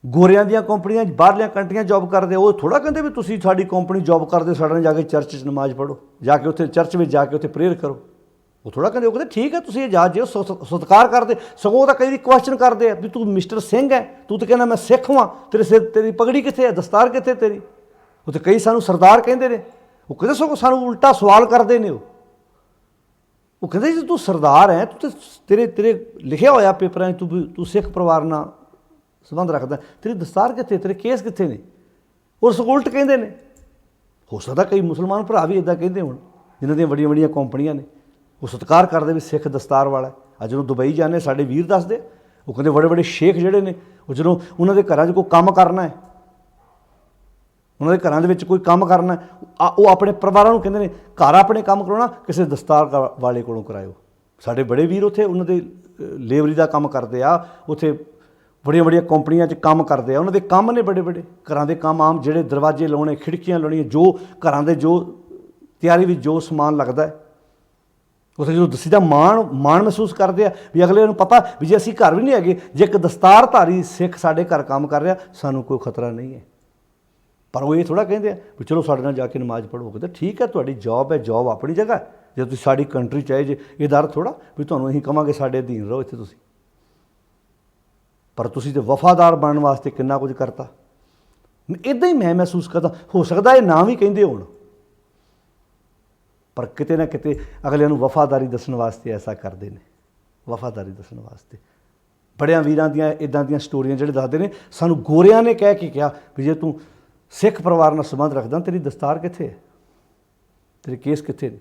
ਗੋਰਿਆਂ ਦੀਆਂ ਕੰਪਨੀਆਂ, ਬਾਹਰਲੀਆਂ ਕੰਟਰੀਆਂ ਜੋਬ ਕਰਦੇ, ਉਹ ਥੋੜ੍ਹਾ ਕਹਿੰਦੇ ਵੀ ਤੁਸੀਂ ਸਾਡੀ ਕੰਪਨੀ ਜੋਬ ਕਰਦੇ, ਸਾਡੇ ਨਾਲ ਜਾ ਕੇ ਚਰਚ 'ਚ ਨਮਾਜ਼ ਪੜ੍ਹੋ, ਜਾ ਕੇ ਉੱਥੇ ਚਰਚ ਵਿੱਚ ਜਾ ਕੇ ਉੱਥੇ ਪ੍ਰੇਅਰ ਕਰੋ। ਉਹ ਥੋੜ੍ਹਾ ਕਹਿੰਦੇ, ਉਹ ਕਹਿੰਦੇ ਠੀਕ ਹੈ ਤੁਸੀਂ ਇਜਾਜ਼ਤ ਦਿਓ, ਸਤਿਕਾਰ ਕਰਦੇ। ਸਗੋਂ ਉਹ ਤਾਂ ਕਈ ਕੁਐਸਚਨ ਕਰਦੇ ਆ ਵੀ ਤੂੰ ਮਿਸਟਰ ਸਿੰਘ ਹੈ, ਤੂੰ ਤਾਂ ਕਹਿੰਦਾ ਮੈਂ ਸਿੱਖ ਵਾਂ, ਤੇਰੇ ਸਿਰ ਤੇਰੀ ਪਗੜੀ ਕਿੱਥੇ ਹੈ, ਦਸਤਾਰ ਕਿੱਥੇ ਤੇਰੀ? ਉਹ ਤਾਂ ਕਈ ਸਾਨੂੰ ਸਰਦਾਰ ਕਹਿੰਦੇ ਨੇ, ਉਹ ਕਹਿੰਦੇ ਸਗੋਂ ਸਾਨੂੰ ਉਲਟਾ ਸਵਾਲ ਕਰਦੇ ਨੇ। ਉਹ ਕਹਿੰਦੇ ਜੇ ਤੂੰ ਸਰਦਾਰ ਹੈ, ਤੂੰ ਤੇ ਤੇਰੇ ਲਿਖਿਆ ਹੋਇਆ ਪੇਪਰਾਂ 'ਚ ਤੂੰ ਸਿੱਖ ਪਰਿਵਾਰ ਨਾਲ ਸੰਬੰਧ ਰੱਖਦਾ, ਤੇਰੀ ਦਸਤਾਰ ਕਿੱਥੇ, ਤੇਰੇ ਕੇਸ ਕਿੱਥੇ ਨੇ? ਉਹ ਸਗੋਂ ਉਲਟ ਕਹਿੰਦੇ ਨੇ। ਹੋ ਸਕਦਾ ਕਈ ਮੁਸਲਮਾਨ ਭਰਾ ਵੀ ਇੱਦਾਂ ਕਹਿੰਦੇ ਹੋਣ, ਜਿਨ੍ਹਾਂ ਦੀਆਂ ਵੱਡੀਆਂ ਵੱਡੀਆਂ ਕੰਪਨੀਆਂ ਨੇ, ਉਹ ਸਤਿਕਾਰ ਕਰਦੇ ਵੀ ਸਿੱਖ ਦਸਤਾਰ ਵਾਲਾ। ਅੱਜ ਜਦੋਂ ਦੁਬਈ ਜਾਂਦੇ ਸਾਡੇ ਵੀਰ ਦੱਸਦੇ, ਉਹ ਕਹਿੰਦੇ ਬੜੇ ਬੜੇ ਸ਼ੇਖ ਜਿਹੜੇ ਨੇ, ਉਹ ਜਦੋਂ ਉਹਨਾਂ ਦੇ ਘਰਾਂ 'ਚ ਕੋਈ ਕੰਮ ਕਰਨਾ ਹੈ, ਉਹਨਾਂ ਦੇ ਘਰਾਂ ਦੇ ਵਿੱਚ ਕੋਈ ਕੰਮ ਕਰਨਾ, ਉਹ ਆਪਣੇ ਪਰਿਵਾਰਾਂ ਨੂੰ ਕਹਿੰਦੇ ਨੇ ਘਰ ਆਪਣੇ ਕੰਮ ਕਰਾਉਣਾ ਕਿਸੇ ਦਸਤਾਰ ਵਾਲੇ ਕੋਲੋਂ ਕਰਾਇਓ। ਸਾਡੇ ਬੜੇ ਵੀਰ ਉੱਥੇ ਉਹਨਾਂ ਦੇ ਲੇਬਰੀ ਦਾ ਕੰਮ ਕਰਦੇ ਆ, ਉੱਥੇ ਬੜੀਆਂ ਬੜੀਆਂ ਕੰਪਨੀਆਂ 'ਚ ਕੰਮ ਕਰਦੇ ਆ, ਉਹਨਾਂ ਦੇ ਕੰਮ ਨੇ ਬੜੇ ਬੜੇ ਘਰਾਂ ਦੇ ਕੰਮ, ਆਮ ਜਿਹੜੇ ਦਰਵਾਜ਼ੇ ਲਾਉਣੇ, ਖਿੜਕੀਆਂ ਲਾਉਣੀਆਂ, ਜੋ ਘਰਾਂ ਦੇ ਜੋ ਤਿਆਰੀ ਵਿੱਚ ਜੋ ਸਮਾਨ ਲੱਗਦਾ, ਉੱਥੇ ਜਦੋਂ ਦਸੀ ਦਾ ਮਾਣ ਮਹਿਸੂਸ ਕਰਦੇ ਆ ਵੀ ਅਗਲੇ ਨੂੰ ਪਤਾ ਵੀ ਜੇ ਅਸੀਂ ਘਰ ਵੀ ਨਹੀਂ ਹੈਗੇ, ਜੇ ਇੱਕ ਦਸਤਾਰਧਾਰੀ ਸਿੱਖ ਸਾਡੇ ਘਰ ਕੰਮ ਕਰ ਰਿਹਾ, ਸਾਨੂੰ ਕੋਈ ਖਤਰਾ ਨਹੀਂ ਹੈ। ਪਰ ਉਹ ਇਹ ਥੋੜ੍ਹਾ ਕਹਿੰਦੇ ਆ ਵੀ ਚਲੋ ਸਾਡੇ ਨਾਲ ਜਾ ਕੇ ਨਮਾਜ਼ ਪੜ੍ਹੋ। ਕਹਿੰਦੇ ਠੀਕ ਹੈ, ਤੁਹਾਡੀ ਜੋਬ ਹੈ, ਜੋਬ ਆਪਣੀ ਜਗ੍ਹਾ, ਜੇ ਤੁਸੀਂ ਸਾਡੀ ਕੰਟਰੀ 'ਚ ਆਏ ਜੇ, ਇਹਦਾ ਅਰਥ ਥੋੜ੍ਹਾ ਵੀ ਤੁਹਾਨੂੰ ਅਸੀਂ ਕਹਾਂਗੇ ਸਾਡੇ ਅਧੀਨ ਰਹੋ ਇੱਥੇ ਤੁਸੀਂ। ਪਰ ਤੁਸੀਂ ਤਾਂ ਵਫਾਦਾਰ ਬਣਨ ਵਾਸਤੇ ਕਿੰਨਾ ਕੁਝ ਕਰਤਾ। ਇੱਦਾਂ ਹੀ ਮੈਂ ਮਹਿਸੂਸ ਕਰਦਾ, ਹੋ ਸਕਦਾ ਇਹ ਨਾ ਵੀ ਕਹਿੰਦੇ ਹੋਣ, ਪਰ ਕਿਤੇ ਨਾ ਕਿਤੇ ਅਗਲਿਆਂ ਨੂੰ ਵਫਾਦਾਰੀ ਦੱਸਣ ਵਾਸਤੇ ਐਸਾ ਕਰਦੇ ਨੇ, ਵਫਾਦਾਰੀ ਦੱਸਣ ਵਾਸਤੇ। ਬੜਿਆਂ ਵੀਰਾਂ ਦੀਆਂ ਇੱਦਾਂ ਦੀਆਂ ਸਟੋਰੀਆਂ ਜਿਹੜੇ ਦੱਸਦੇ ਨੇ, ਸਾਨੂੰ ਗੋਰਿਆਂ ਨੇ ਕਹਿ ਕੇ ਕਿਹਾ ਵੀ ਜੇ ਤੂੰ ਸਿੱਖ ਪਰਿਵਾਰ ਨਾਲ ਸੰਬੰਧ ਰੱਖਦਾ, ਤੇਰੀ ਦਸਤਾਰ ਕਿੱਥੇ ਹੈ, ਤੇਰੇ ਕੇਸ ਕਿੱਥੇ ਨੇ?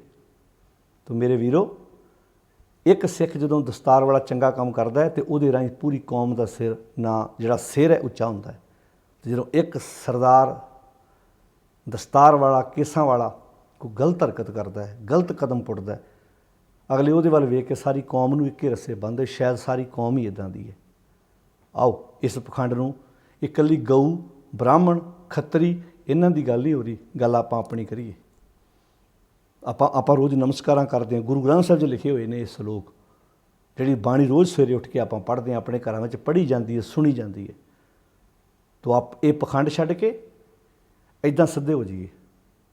ਤਾਂ ਮੇਰੇ ਵੀਰੋ, ਇੱਕ ਸਿੱਖ ਜਦੋਂ ਦਸਤਾਰ ਵਾਲਾ ਚੰਗਾ ਕੰਮ ਕਰਦਾ ਹੈ, ਤਾਂ ਉਹਦੇ ਰਾਹੀਂ ਪੂਰੀ ਕੌਮ ਦਾ ਸਿਰ ਨਾ ਜਿਹੜਾ ਸਿਰ ਹੈ ਉੱਚਾ ਹੁੰਦਾ ਹੈ। ਅਤੇ ਜਦੋਂ ਇੱਕ ਸਰਦਾਰ ਦਸਤਾਰ ਵਾਲਾ, ਕੇਸਾਂ ਵਾਲਾ ਕੋਈ ਗਲਤ ਹਰਕਤ ਕਰਦਾ ਹੈ, ਗਲਤ ਕਦਮ ਪੁੱਟਦਾ ਹੈ, ਅਗਲੇ ਉਹਦੇ ਵੱਲ ਵੇਖ ਕੇ ਸਾਰੀ ਕੌਮ ਨੂੰ ਇੱਕੇ ਰੱਸੇ ਬੰਨ੍ਹਦੇ, ਸ਼ਾਇਦ ਸਾਰੀ ਕੌਮ ਹੀ ਇੱਦਾਂ ਦੀ ਹੈ। ਆਓ ਇਸ ਪਖੰਡ ਨੂੰ, ਇਕੱਲੀ ਗਊ, ਬ੍ਰਾਹਮਣ, ਖੱਤਰੀ, ਇਹਨਾਂ ਦੀ ਗੱਲ ਨਹੀਂ ਹੋ ਰਹੀ, ਗੱਲ ਆਪਾਂ ਆਪਣੀ ਕਰੀਏ। ਆਪਾਂ ਰੋਜ਼ ਨਮਸਕਾਰਾਂ ਕਰਦੇ ਹਾਂ, ਗੁਰੂ ਗ੍ਰੰਥ ਸਾਹਿਬ 'ਚ ਲਿਖੇ ਹੋਏ ਨੇ ਇਹ ਸਲੋਕ, ਜਿਹੜੀ ਬਾਣੀ ਰੋਜ਼ ਸਵੇਰੇ ਉੱਠ ਕੇ ਆਪਾਂ ਪੜ੍ਹਦੇ ਹਾਂ, ਆਪਣੇ ਘਰਾਂ ਵਿੱਚ ਪੜ੍ਹੀ ਜਾਂਦੀ ਹੈ, ਸੁਣੀ ਜਾਂਦੀ ਹੈ। ਤਾਂ ਇਹ ਪਖੰਡ ਛੱਡ ਕੇ ਇੱਦਾਂ ਸਿੱਧੇ ਹੋ ਜਾਈਏ।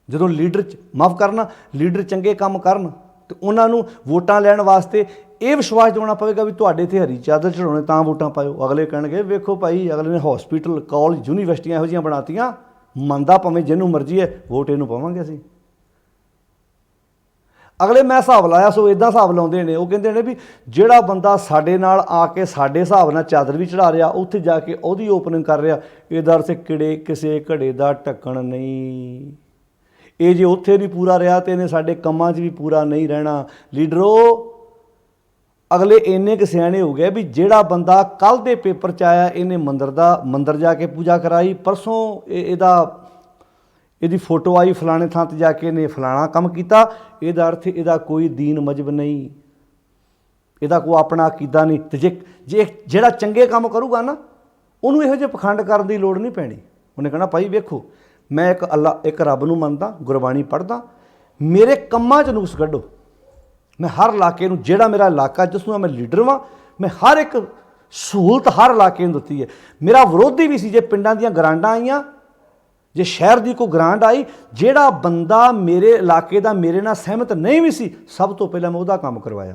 ਜਦੋਂ ਲੀਡਰ ਮਾਫ਼ ਕਰਨਾ, ਲੀਡਰ ਚੰਗੇ ਕੰਮ ਕਰਨ ਤੇ ਉਹਨਾਂ ਨੂੰ ਵੋਟਾਂ ਲੈਣ ਵਾਸਤੇ ਇਹ ਵਿਸ਼ਵਾਸ ਦਿਵਾਉਣਾ ਪਵੇਗਾ ਵੀ ਤੁਹਾਡੇ 'ਤੇ ਹਰੀ ਚਾਦਰ ਚੜਾਉਣੇ ਤਾਂ ਵੋਟਾਂ ਪਾਇਓ। ਅਗਲੇ ਕਹਿਣਗੇ ਵੇਖੋ ਭਾਈ, ਅਗਲੇ ਨੇ ਹੌਸਪੀਟਲ, ਕਾਲਜ, ਯੂਨੀਵਰਸਿਟੀਆਂ ਇਹੋ ਜਿਹੀਆਂ ਬਣਾਤੀਆਂ, ਮੰਨਦਾ ਭਾਵੇਂ ਜਿਹਨੂੰ ਮਰਜ਼ੀ ਹੈ, ਵੋਟ ਇਹਨੂੰ ਪਾਵਾਂਗੇ ਅਸੀਂ। ਅਗਲੇ ਮੈਂ ਹਿਸਾਬ ਲਾਇਆ, ਸੋ ਇੱਦਾਂ ਹਿਸਾਬ ਲਾਉਂਦੇ ਨੇ, ਉਹ ਕਹਿੰਦੇ ਨੇ ਵੀ ਜਿਹੜਾ ਬੰਦਾ ਸਾਡੇ ਨਾਲ ਆ ਕੇ ਸਾਡੇ ਹਿਸਾਬ ਨਾਲ ਚਾਦਰ ਵੀ ਚੜ੍ਹਾ ਰਿਹਾ, ਉੱਥੇ ਜਾ ਕੇ ਉਹਦੀ ਓਪਨਿੰਗ ਕਰ ਰਿਹਾ, ਇਹਦਾ ਅਰਥ ਕਿਹੜੇ ਕਿਸੇ ਘੜੇ ਦਾ ਢੱਕਣ ਨਹੀਂ। ਇਹ ਜੇ ਉੱਥੇ ਨਹੀਂ ਪੂਰਾ ਰਿਹਾ ਤੇ ਇਹਨੇ ਸਾਡੇ ਕੰਮਾਂ 'ਚ ਵੀ ਪੂਰਾ ਨਹੀਂ ਰਹਿਣਾ। ਲੀਡਰੋ, ਅਗਲੇ ਇੰਨੇ ਕੁ ਸਿਆਣੇ ਹੋ ਗਏ ਵੀ ਜਿਹੜਾ ਬੰਦਾ ਕੱਲ੍ਹ ਦੇ ਪੇਪਰ 'ਚ ਆਇਆ, ਇਹਨੇ ਮੰਦਰ ਜਾ ਕੇ ਪੂਜਾ ਕਰਾਈ, ਪਰਸੋਂ ਇਹਦੀ ਫੋਟੋ ਆਈ ਫਲਾਣੇ ਥਾਂ 'ਤੇ ਜਾ ਕੇ ਇਹਨੇ ਫਲਾਣਾ ਕੰਮ ਕੀਤਾ, ਇਹਦਾ ਅਰਥ ਇਹਦਾ ਕੋਈ ਦੀਨ ਮਜ਼ਹਬ ਨਹੀਂ, ਇਹਦਾ ਕੋਈ ਆਪਣਾ ਅਕੀਦਾ ਨਹੀਂ। ਅਤੇ ਜੇ ਜਿਹੜਾ ਚੰਗੇ ਕੰਮ ਕਰੂਗਾ ਨਾ, ਉਹਨੂੰ ਇਹੋ ਜਿਹੇ ਪਖੰਡ ਕਰਨ ਦੀ ਲੋੜ ਨਹੀਂ ਪੈਣੀ। ਉਹਨੇ ਕਹਿਣਾ ਭਾਈ ਵੇਖੋ, ਮੈਂ ਇੱਕ ਰੱਬ ਨੂੰ ਮੰਨਦਾ, ਗੁਰਬਾਣੀ ਪੜ੍ਹਦਾ, ਮੇਰੇ ਕੰਮਾਂ 'ਚ ਨੁਕਸ ਕੱਢੋ। ਮੈਂ ਹਰ ਇਲਾਕੇ ਨੂੰ, ਜਿਹੜਾ ਮੇਰਾ ਇਲਾਕਾ ਜਿਸ ਨੂੰ ਮੈਂ ਲੀਡਰ ਵਾਂ, ਮੈਂ ਹਰ ਇੱਕ ਸਹੂਲਤ ਹਰ ਇਲਾਕੇ ਨੂੰ ਦਿੱਤੀ ਹੈ। ਮੇਰਾ ਵਿਰੋਧੀ ਵੀ ਸੀ, ਜੇ ਪਿੰਡਾਂ ਦੀਆਂ ਗਰਾਂਡਾਂ ਆਈਆਂ, ਜੇ ਸ਼ਹਿਰ ਦੀ ਕੋਈ ਗਰਾਂਟ ਆਈ, ਜਿਹੜਾ ਬੰਦਾ ਮੇਰੇ ਇਲਾਕੇ ਦਾ ਮੇਰੇ ਨਾਲ ਸਹਿਮਤ ਨਹੀਂ ਵੀ ਸੀ, ਸਭ ਤੋਂ ਪਹਿਲਾਂ ਮੈਂ ਉਹਦਾ ਕੰਮ ਕਰਵਾਇਆ।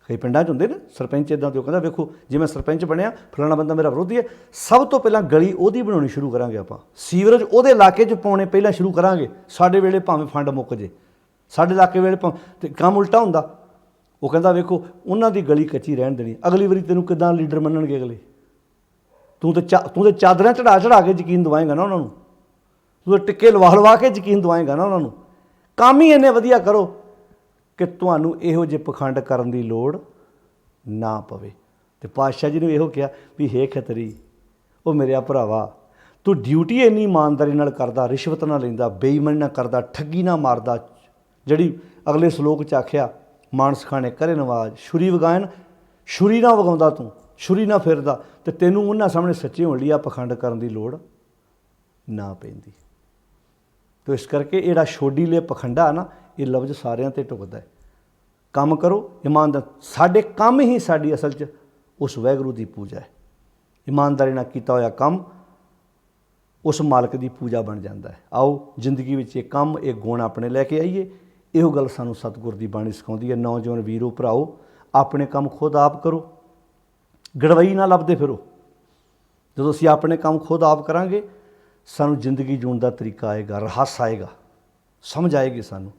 ਕਈ ਪਿੰਡਾਂ 'ਚ ਹੁੰਦੇ ਨੇ ਸਰਪੰਚ ਇੱਦਾਂ ਤੇ ਉਹ ਕਹਿੰਦਾ ਵੇਖੋ ਜੇ ਮੈਂ ਸਰਪੰਚ ਬਣਿਆ ਫਲਾਣਾ ਬੰਦਾ ਮੇਰਾ ਵਿਰੋਧੀ ਹੈ, ਸਭ ਤੋਂ ਪਹਿਲਾਂ ਗਲੀ ਉਹਦੀ ਬਣਾਉਣੀ ਸ਼ੁਰੂ ਕਰਾਂਗੇ, ਆਪਾਂ ਸੀਵਰੇਜ ਉਹਦੇ ਇਲਾਕੇ 'ਚ ਪਾਉਣੇ ਪਹਿਲਾਂ ਸ਼ੁਰੂ ਕਰਾਂਗੇ, ਸਾਡੇ ਵੇਲੇ ਭਾਵੇਂ ਫੰਡ ਮੁੱਕ ਜੇ, ਸਾਡੇ ਇਲਾਕੇ ਵੇਲੇ ਤੇ ਕੰਮ ਉਲਟਾ ਹੁੰਦਾ। ਉਹ ਕਹਿੰਦਾ ਵੇਖੋ ਉਹਨਾਂ ਦੀ ਗਲੀ ਕੱਚੀ ਰਹਿਣ ਦੇਣੀ, ਅਗਲੀ ਵਾਰੀ ਤੈਨੂੰ ਕਿੱਦਾਂ ਲੀਡਰ ਮੰਨਣਗੇ ਅਗਲੇ? ਤੂੰ ਤੇ ਚਾਦਰਾਂ ਚੜਾ ਕੇ ਯਕੀਨ ਦਵਾਏਂਗਾ ਨਾ ਉਹਨਾਂ ਨੂੰ, ਤੂੰ ਤਾਂ ਟਿੱਕੇ ਲਵਾ ਕੇ ਯਕੀਨ ਦਵਾਏਂਗਾ ਨਾ ਉਹਨਾਂ ਨੂੰ। ਕੰਮ ਹੀ ਇੰਨੇ ਵਧੀਆ ਕਰੋ ਕਿ ਤੁਹਾਨੂੰ ਇਹੋ ਜਿਹੇ ਪਖੰਡ ਕਰਨ ਦੀ ਲੋੜ ਨਾ ਪਵੇ। ਤੇ ਪਾਤਸ਼ਾਹ ਜੀ ਨੂੰ ਇਹੋ ਕਿਹਾ ਵੀ ਹੇ ਖੱਤਰੀ, ਉਹ ਮੇਰਿਆ ਭਰਾਵਾ, ਤੂੰ ਡਿਊਟੀ ਇੰਨੀ ਇਮਾਨਦਾਰੀ ਨਾਲ ਕਰਦਾ, ਰਿਸ਼ਵਤ ਨਾ ਲੈਂਦਾ, ਬੇਈਮਾਨੀ ਨਾ ਕਰਦਾ, ਠੱਗੀ ਨਾ ਮਾਰਦਾ, ਜਿਹੜੀ ਅਗਲੇ ਸਲੋਕ 'ਚ ਆਖਿਆ ਮਾਨਸ ਖਾਣੇ ਕਰੇ ਨਵਾਜ਼, ਛੁਰੀ ਵਗਾਇਨ ਛੁਰੀ ਨਾ ਵਗਾਉਂਦਾ, ਤੂੰ ਛੁਰੀ ਨਾ ਫਿਰਦਾ, ਤੇ ਤੈਨੂੰ ਉਹਨਾਂ ਸਾਹਮਣੇ ਸੱਚੇ ਹੋਣ ਲਈ ਆ ਪਖੰਡ ਕਰਨ ਦੀ ਲੋੜ ਨਾ ਪੈਂਦੀ। ਤੋ ਇਸ ਕਰਕੇ ਜਿਹੜਾ ਛੋਡੀ ਲਈ ਪਖੰਡਾ ਨਾ, ਇਹ ਲਫ਼ਜ਼ ਸਾਰਿਆਂ 'ਤੇ ਢੁਕਦਾ ਹੈ। ਕੰਮ ਕਰੋ ਇਮਾਨਦਾਰ, ਸਾਡੇ ਕੰਮ ਹੀ ਸਾਡੀ ਅਸਲ 'ਚ ਉਸ ਵਾਹਿਗੁਰੂ ਦੀ ਪੂਜਾ ਹੈ। ਇਮਾਨਦਾਰੀ ਨਾਲ ਕੀਤਾ ਹੋਇਆ ਕੰਮ ਉਸ ਮਾਲਕ ਦੀ ਪੂਜਾ ਬਣ ਜਾਂਦਾ ਹੈ। ਆਓ ਜ਼ਿੰਦਗੀ ਵਿੱਚ ਇਹ ਕੰਮ, ਇਹ ਗੁਣ ਆਪਣੇ ਲੈ ਕੇ ਆਈਏ। ਇਹੋ ਗੱਲ ਸਾਨੂੰ ਸਤਿਗੁਰ ਦੀ ਬਾਣੀ ਸਿਖਾਉਂਦੀ ਹੈ। ਨੌਜਵਾਨ ਵੀਰੋ ਭਰਾਓ, ਆਪਣੇ ਕੰਮ ਖੁਦ ਆਪ ਕਰੋ, ਗੜਵਈ ਨਾ ਲੱਭਦੇ ਫਿਰੋ। ਜਦੋਂ ਅਸੀਂ ਆਪਣੇ ਕੰਮ ਖੁਦ ਆਪ ਕਰਾਂਗੇ, ਸਾਨੂੰ ਜ਼ਿੰਦਗੀ ਜਿਉਣ ਦਾ ਤਰੀਕਾ ਆਏਗਾ, ਰਹੱਸ ਆਏਗਾ, ਸਮਝ ਆਏਗੀ ਸਾਨੂੰ।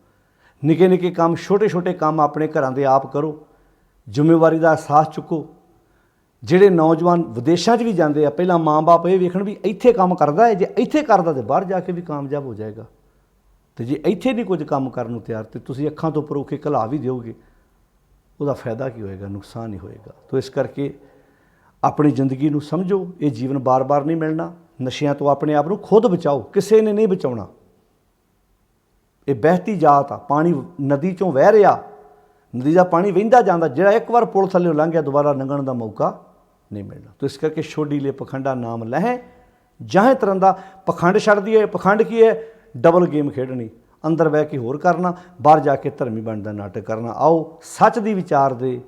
ਨਿੱਕੇ ਨਿੱਕੇ ਕੰਮ, ਛੋਟੇ ਛੋਟੇ ਕੰਮ ਆਪਣੇ ਘਰਾਂ ਦੇ ਆਪ ਕਰੋ, ਜ਼ਿੰਮੇਵਾਰੀ ਦਾ ਅਹਿਸਾਸ ਚੁੱਕੋ। ਜਿਹੜੇ ਨੌਜਵਾਨ ਵਿਦੇਸ਼ਾਂ 'ਚ ਵੀ ਜਾਂਦੇ ਆ, ਪਹਿਲਾਂ ਮਾਂ ਬਾਪ ਇਹ ਵੇਖਣ ਵੀ ਇੱਥੇ ਕੰਮ ਕਰਦਾ ਹੈ, ਜੇ ਇੱਥੇ ਕਰਦਾ ਤਾਂ ਬਾਹਰ ਜਾ ਕੇ ਵੀ ਕਾਮਯਾਬ ਹੋ ਜਾਏਗਾ। ਅਤੇ ਜੇ ਇੱਥੇ ਨਹੀਂ ਕੁਝ ਕੰਮ ਕਰਨ ਨੂੰ ਤਿਆਰ, ਤੇ ਤੁਸੀਂ ਅੱਖਾਂ ਤੋਂ ਪਰੋ ਕੇ ਘਲਾ ਵੀ ਦਿਓਗੇ, ਉਹਦਾ ਫਾਇਦਾ ਕੀ ਹੋਏਗਾ? ਨੁਕਸਾਨ ਹੀ ਹੋਏਗਾ। ਤੋ ਇਸ ਕਰਕੇ ਆਪਣੀ ਜ਼ਿੰਦਗੀ ਨੂੰ ਸਮਝੋ, ਇਹ ਜੀਵਨ ਬਾਰ-ਬਾਰ ਨਹੀਂ ਮਿਲਣਾ। ਨਸ਼ਿਆਂ ਤੋਂ ਆਪਣੇ ਆਪ ਨੂੰ ਖੁਦ ਬਚਾਓ, ਕਿਸੇ ਨੇ ਨਹੀਂ ਬਚਾਉਣਾ। ਇਹ ਬਹਿਤੀ ਜਾਤ ਆ, ਪਾਣੀ ਨਦੀ 'ਚੋਂ ਵਹਿ ਰਿਹਾ, ਨਦੀ ਦਾ ਪਾਣੀ ਵਹਿੰਦਾ ਜਾਂਦਾ, ਜਿਹੜਾ ਇੱਕ ਵਾਰ ਪੁਲ ਥੱਲੇ ਲੰਘ ਗਿਆ ਦੁਬਾਰਾ ਲੰਘਣ ਦਾ ਮੌਕਾ ਨਹੀਂ ਮਿਲਣਾ। ਤੋ ਇਸ ਕਰਕੇ ਛੋਡੀ ਲਈ ਪਖੰਡਾ ਨਾਮ ਲਹੇ ਜਾਹੇ ਤਰ੍ਹਾਂ ਦਾ ਪਖੰਡ ਛੱਡ ਦਈਏ। ਪਖੰਡ ਕੀ ਹੈ? ਡਬਲ ਗੇਮ ਖੇਡਣੀ, ਅੰਦਰ ਬਹਿ ਕੇ ਹੋਰ ਕਰਨਾ, ਬਾਹਰ ਜਾ ਕੇ ਧਰਮੀ ਬਣਨ ਦਾ ਨਾਟਕ ਕਰਨਾ। ਆਓ ਸੱਚ ਦੀ ਵਿਚਾਰ ਦੇ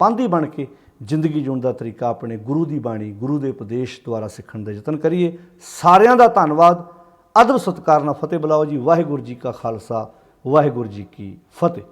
ਪਾਂਧੀ ਬਣ ਕੇ ਜ਼ਿੰਦਗੀ ਜਿਉਣ ਦਾ ਤਰੀਕਾ ਆਪਣੇ ਗੁਰੂ ਦੀ ਬਾਣੀ, ਗੁਰੂ ਦੇ ਉਪਦੇਸ਼ ਦੁਆਰਾ ਸਿੱਖਣ ਦਾ ਯਤਨ ਕਰੀਏ। ਸਾਰਿਆਂ ਦਾ ਧੰਨਵਾਦ। ਅਦਬ ਸਤਿਕਾਰ ਨਾਲ ਫਤਿਹ ਬੁਲਾਓ ਜੀ। ਵਾਹਿਗੁਰੂ ਜੀ ਕਾ ਖਾਲਸਾ, ਵਾਹਿਗੁਰੂ ਜੀ ਕੀ ਫਤਿਹ।